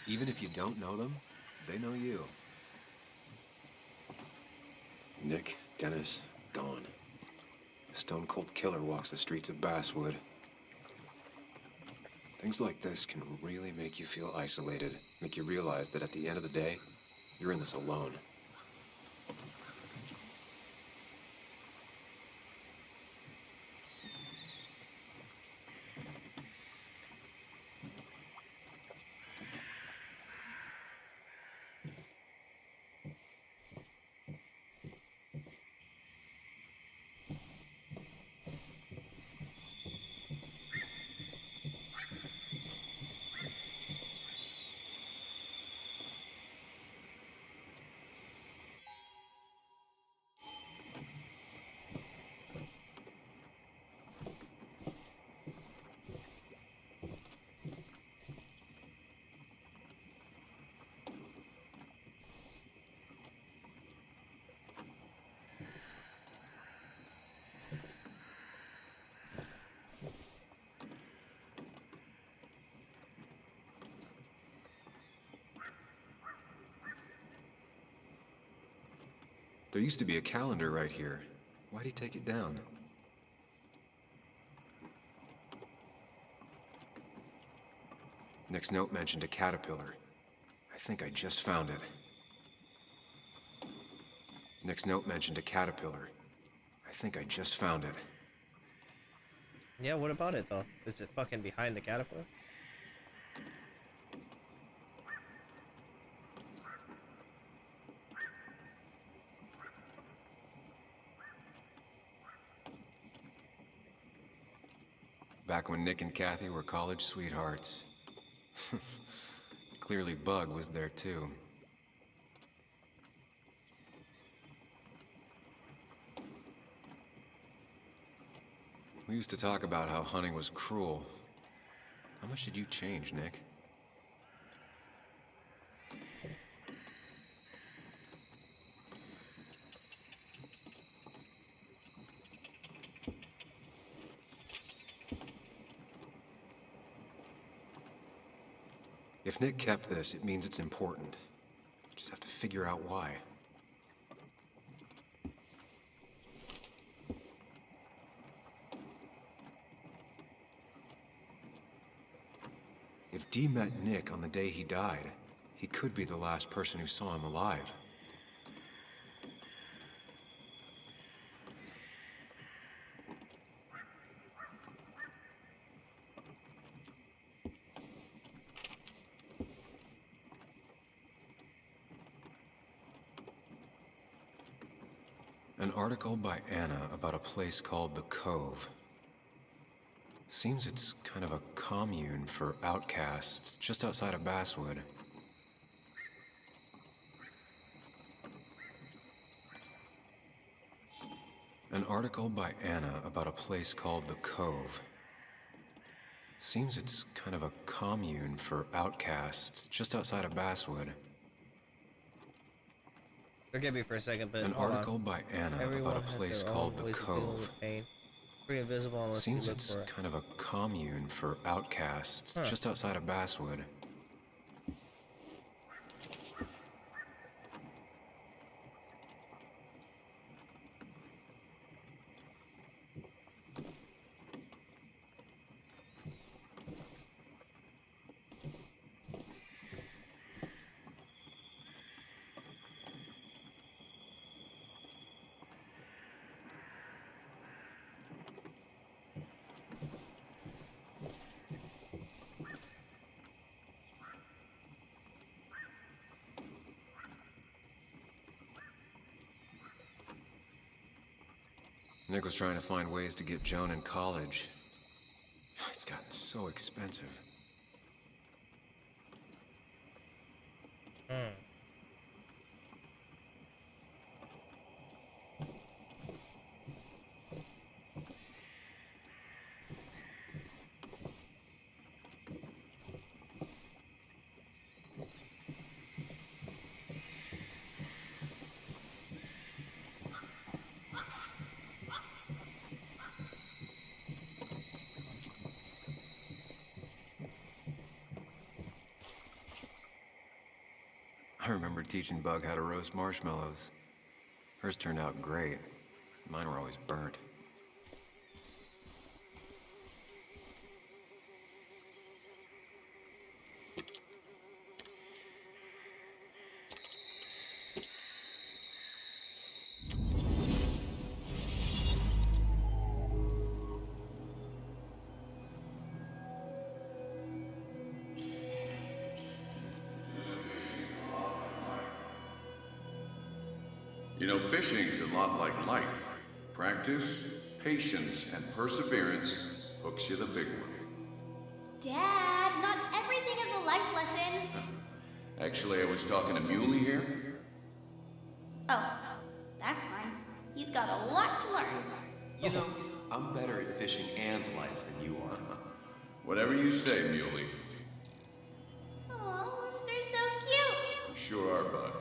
Even if you don't know them, they know you. Nick, Dennis, gone. A stone-cold killer walks the streets of Basswood. Things like this can really make you feel isolated, make you realize that at the end of the day, you're in this alone. There used to be a calendar right here. Why'd he take it down? Nick's note mentioned a caterpillar. I think I just found it. Nick's note mentioned a caterpillar. I think I just found it. Yeah, what about it though? Is it fucking behind the caterpillar? Back when Nick and Kathy were college sweethearts. Clearly Bug was there too. We used to talk about how hunting was cruel. How much did you change, Nick? If Nick kept this, it means it's important. Just have to figure out why. If Dee met Nick on the day he died, he could be the last person who saw him alive. An article by Anna about a place called The Cove. Seems it's kind of a commune for outcasts just outside of Basswood. An article by Anna about a place called The Cove. Seems it's kind of a commune for outcasts just outside of Basswood. Forgive me for a second, but An hold article on. by Anna Everyone about a has place their own called The ways of dealing Cove. with pain. Pretty invisible unless Seems you look it's for it. kind of a commune for outcasts Huh. just outside of Basswood. Nick was trying to find ways to get Joan in college. It's gotten so expensive. Hmm. I remember teaching Bug how to roast marshmallows. Hers turned out great. Mine were always burnt. You know, fishing's a lot like life. Practice, patience, and perseverance hooks you the big one. Dad, not everything is a life lesson. Actually, I was talking to Muley here. Oh, that's fine. He's got a lot to learn. You know, I'm better at fishing and life than you are. Whatever you say, Muley. Aw, worms are so cute. You sure are, bud.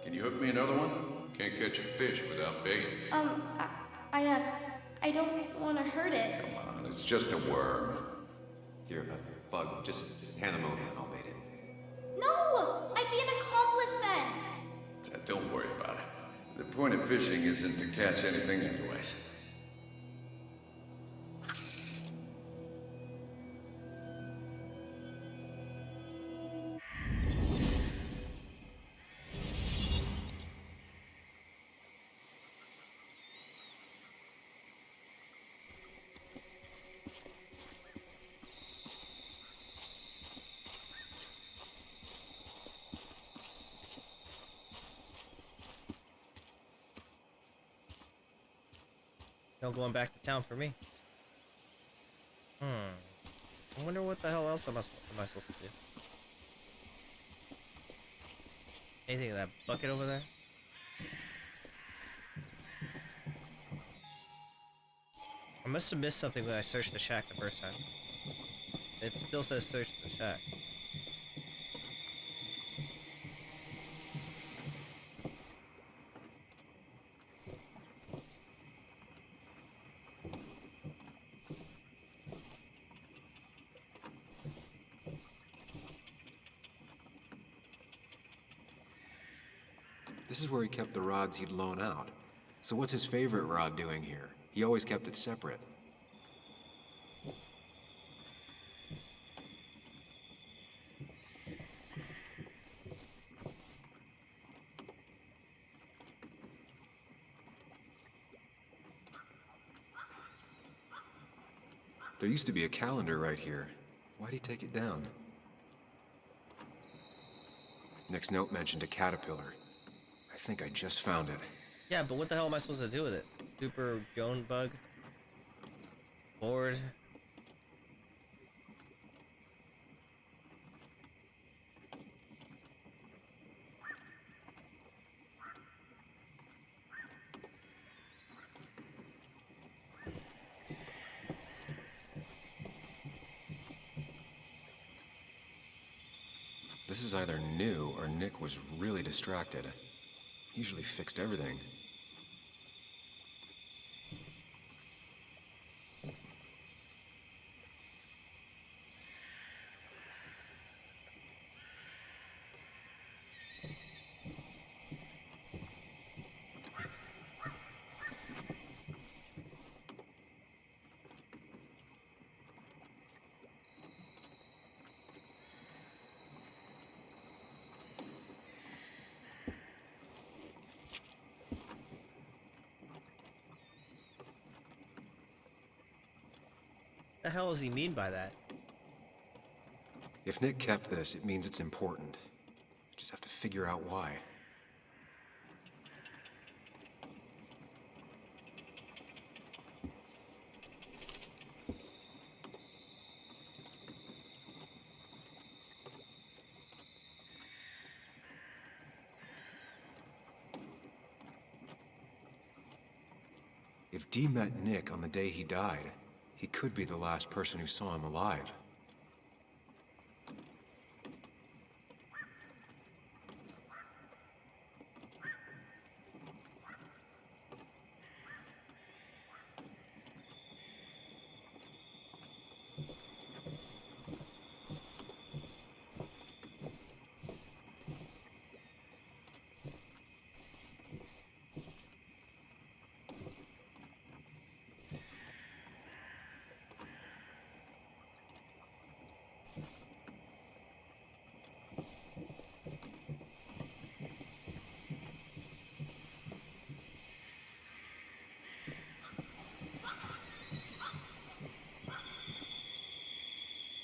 Can you hook me another one? Can't catch a fish without bait. I don't want to hurt it. Come on, it's just a worm. Here, Bug, just hand them over and I'll bait it. No, I'd be an accomplice then. Don't worry about it. The point of fishing isn't to catch anything anyways. No going back to town for me. I wonder what the hell else am I supposed to do? Anything in that bucket over there? I must have missed something when I searched the shack the first time. It still says search the shack. This is where he kept the rods he'd loan out. So what's his favorite rod doing here? He always kept it separate. There used to be a calendar right here. Why'd he take it down? Nick's note mentioned a caterpillar. I think I just found it. Yeah, but what the hell am I supposed to do with it? Super Joan bug? Bored? This is either new or Nick was really distracted. He usually fixed everything. The hell does he mean by that? If Nick kept this, it means it's important. I just have to figure out why. If Dee met Nick on the day he died, he could be the last person who saw him alive.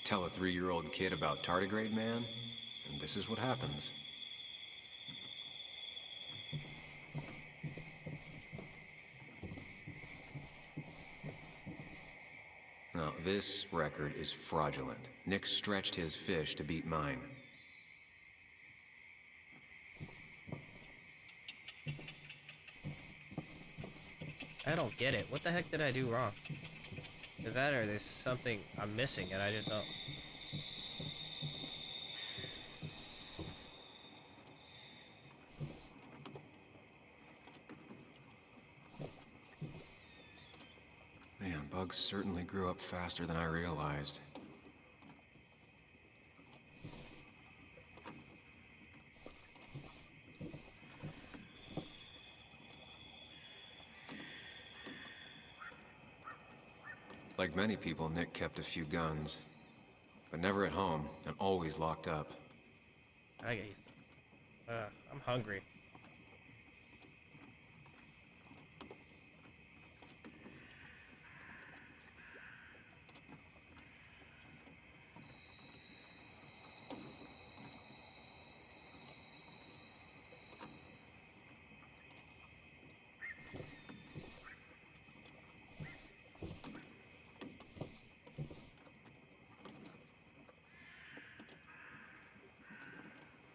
Tell a 3-year-old kid about tardigrade man, and this is what happens. Now, this record is fraudulent. Nick stretched his fish to beat mine. I don't get it. What the heck did I do wrong? Either that or there's something I'm missing and I just don't. Man, Bugs certainly grew up faster than I realized. Like many people, Nick kept a few guns, but never at home and always locked up. I get used to it. I'm hungry.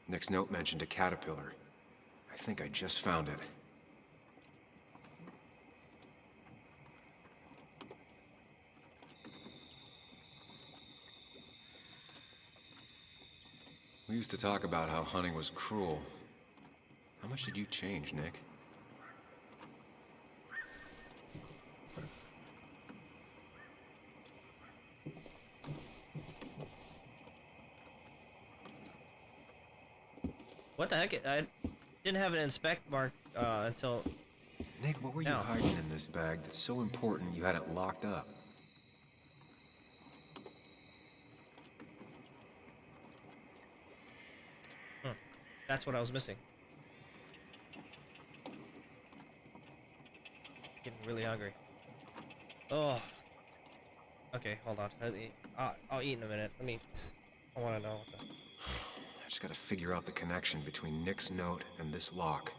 Nick's note mentioned a caterpillar. I think I just found it. We used to talk about how hunting was cruel. How much did you change, Nick? What the heck? I didn't have an inspect mark until Nick, what were you now. hiding in this bag that's so important you had it locked up? That's what I was missing. Getting really hungry. Oh. Okay, hold on. I'll eat in a minute. I want to know. I just gotta figure out the connection between Nick's note and this lock.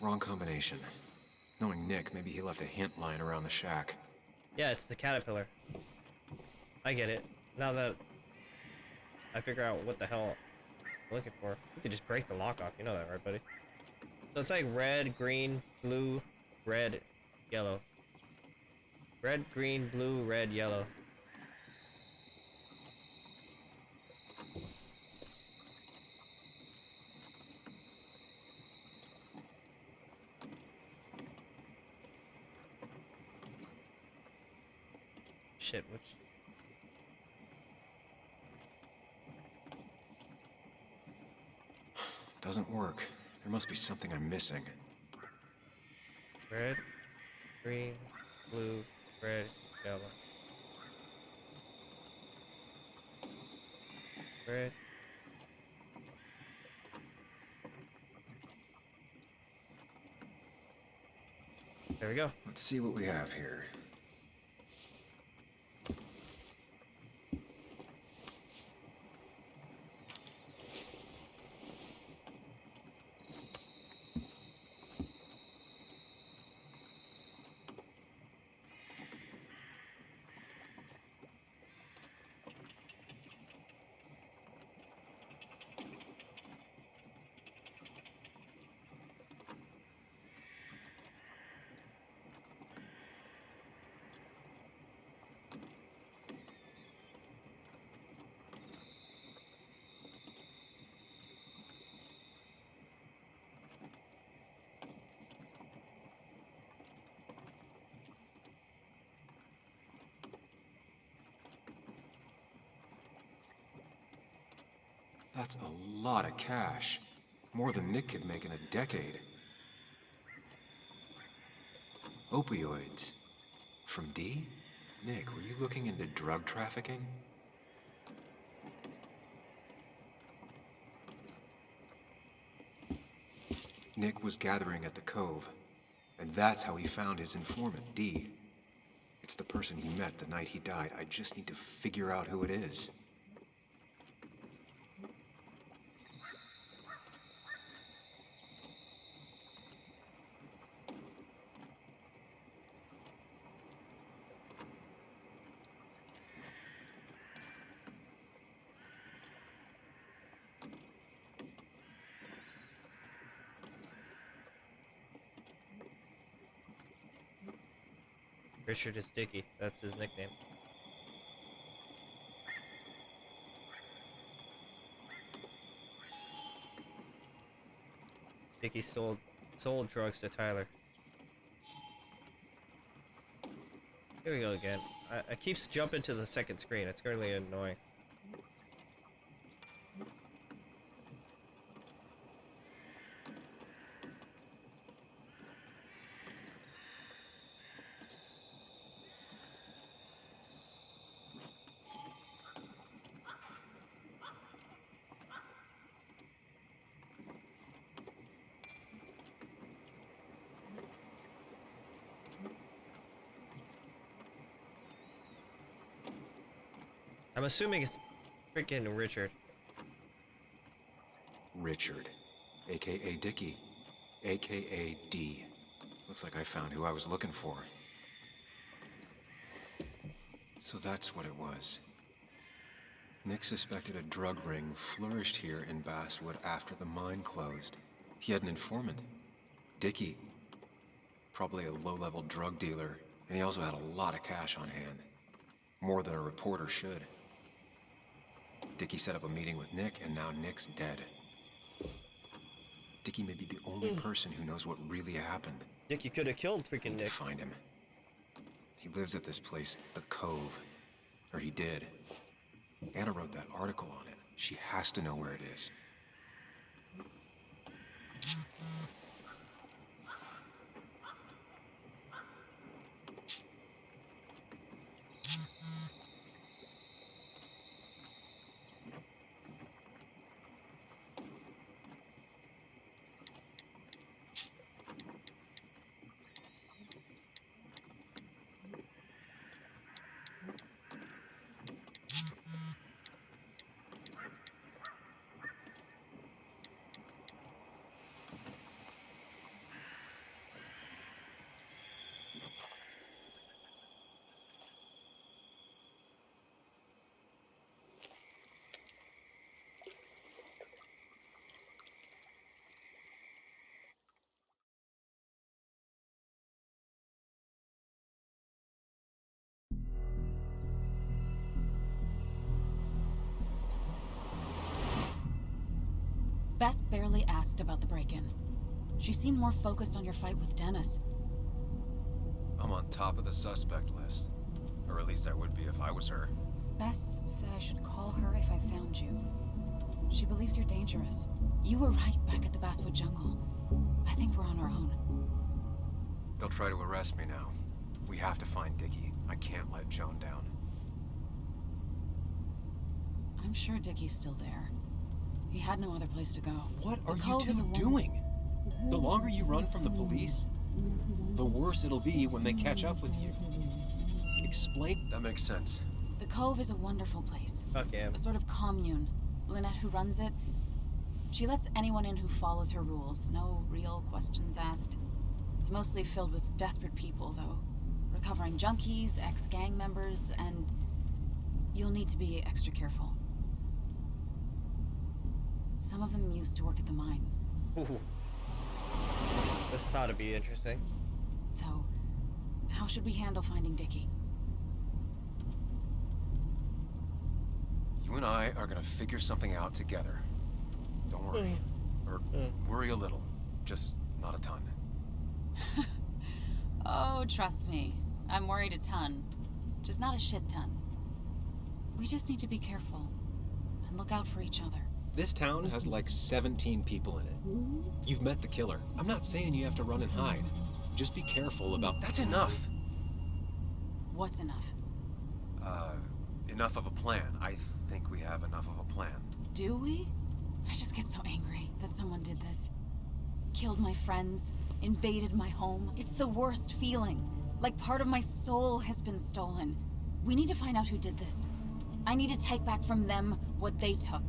Wrong combination. Knowing Nick, maybe he left a hint lying around the shack. Yeah, it's the caterpillar. I get it. Now that I figure out what the hell I'm looking for, we could just break the lock off. You know that, right, buddy? So it's like red, green, blue, red, yellow. Red, green, blue, red, yellow. Shit, which... Doesn't work. There must be something I'm missing. Red, green, blue, red, yellow. Red. There we go. Let's see what we have here. That's a lot of cash. More than Nick could make in a decade. Opioids. From D? Nick, were you looking into drug trafficking? Nick was gathering at the Cove, and that's how he found his informant, D. It's the person he met the night he died. I just need to figure out who it is. Richard is Dicky. That's his nickname. Dicky sold drugs to Tyler. Here we go again. I keep jumping to the second screen. It's really annoying. I'm assuming it's freaking Richard. Richard, aka Dicky, aka D. Looks like I found who I was looking for. So that's what it was. Nick suspected a drug ring flourished here in Basswood after the mine closed. He had an informant, Dicky. Probably a low-level drug dealer, and he also had a lot of cash on hand. More than a reporter should. Dicky set up a meeting with Nick, and now Nick's dead. Dicky may be the only person who knows what really happened. Dicky could have killed freaking Need to Nick. find him. He lives at this place, The Cove. Or he did. Anna wrote that article on it. She has to know where it is. Bess barely asked about the break-in. She seemed more focused on your fight with Dennis. I'm on top of the suspect list. Or at least I would be if I was her. Bess said I should call her if I found you. She believes you're dangerous. You were right back at the Basswood Jungle. I think we're on our own. They'll try to arrest me now. We have to find Dickie. I can't let Joan down. I'm sure Dickie's still there. He had no other place to go. What are The you Cove is two a doing? The longer you run from the police, the worse it'll be when they catch up with you. Explain. That makes sense. The Cove is a wonderful place. Fuck him. A sort of commune. Lynette, who runs it, she lets anyone in who follows her rules. No real questions asked. It's mostly filled with desperate people, though. Recovering junkies, ex-gang members, and you'll need to be extra careful. Some of them used to work at the mine. Ooh. This ought to be interesting. So, how should we handle finding Dickie? You and I are gonna figure something out together. Don't worry. Or worry a little. Just not a ton. Oh, trust me. I'm worried a ton. Just not a shit ton. We just need to be careful. And look out for each other. This town has like 17 people in it. You've met the killer. I'm not saying you have to run and hide. Just be careful about... That's enough! What's enough? Enough of a plan. I think we have enough of a plan. Do we? I just get so angry that someone did this. Killed my friends, invaded my home. It's the worst feeling. Like part of my soul has been stolen. We need to find out who did this. I need to take back from them what they took.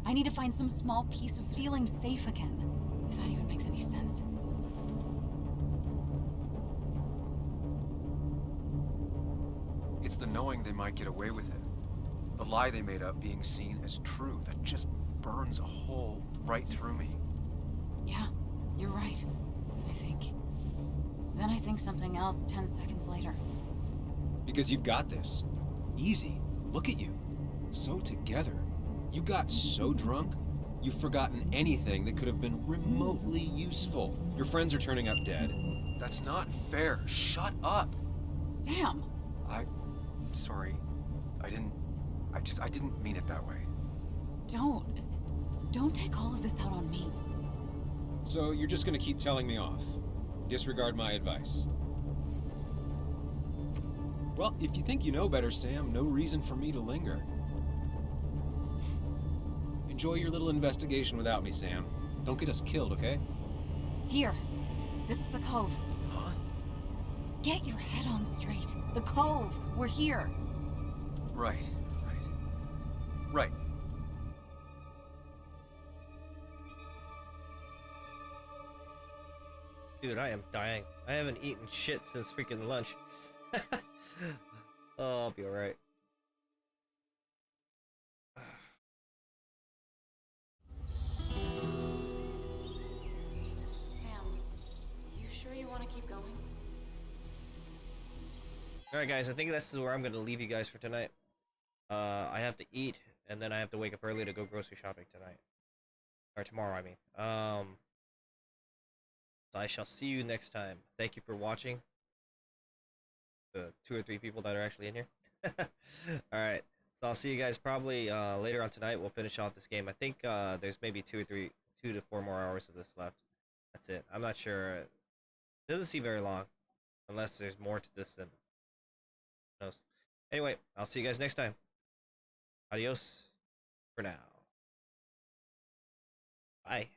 I need to find some small piece of feeling safe again. If that even makes any sense. It's the knowing they might get away with it. The lie they made up being seen as true that just burns a hole right through me. Yeah, you're right. I think. Then I think something else 10 seconds later. Because you've got this. Easy. Look at you. So together. You got so drunk, you've forgotten anything that could have been remotely useful. Your friends are turning up dead. That's not fair. Shut up! Sam! Sorry. I didn't mean it that way. Don't take all of this out on me. So you're just gonna keep telling me off. Disregard my advice. Well, if you think you know better, Sam, no reason for me to linger. Enjoy your little investigation without me, Sam. Don't get us killed, okay? Here. This is the Cove. Huh? Get your head on straight. The Cove. We're here. Right. Right. Dude, I am dying. I haven't eaten shit since freaking lunch. Oh, I'll be alright. Sam, you sure you want to keep going? Alright guys, I think this is where I'm gonna leave you guys for tonight. I have to eat, and then I have to wake up early to go grocery shopping tonight. Or tomorrow, I mean. So I shall see you next time. Thank you for watching. the 2 or 3 people that are actually in here. All right. So I'll see you guys probably later on tonight. We'll finish off this game. I think there's maybe 2 to 4 more hours of this left. That's it. I'm not sure. It doesn't seem very long, unless there's more to this than who knows. Anyway, I'll see you guys next time. Adios for now. Bye.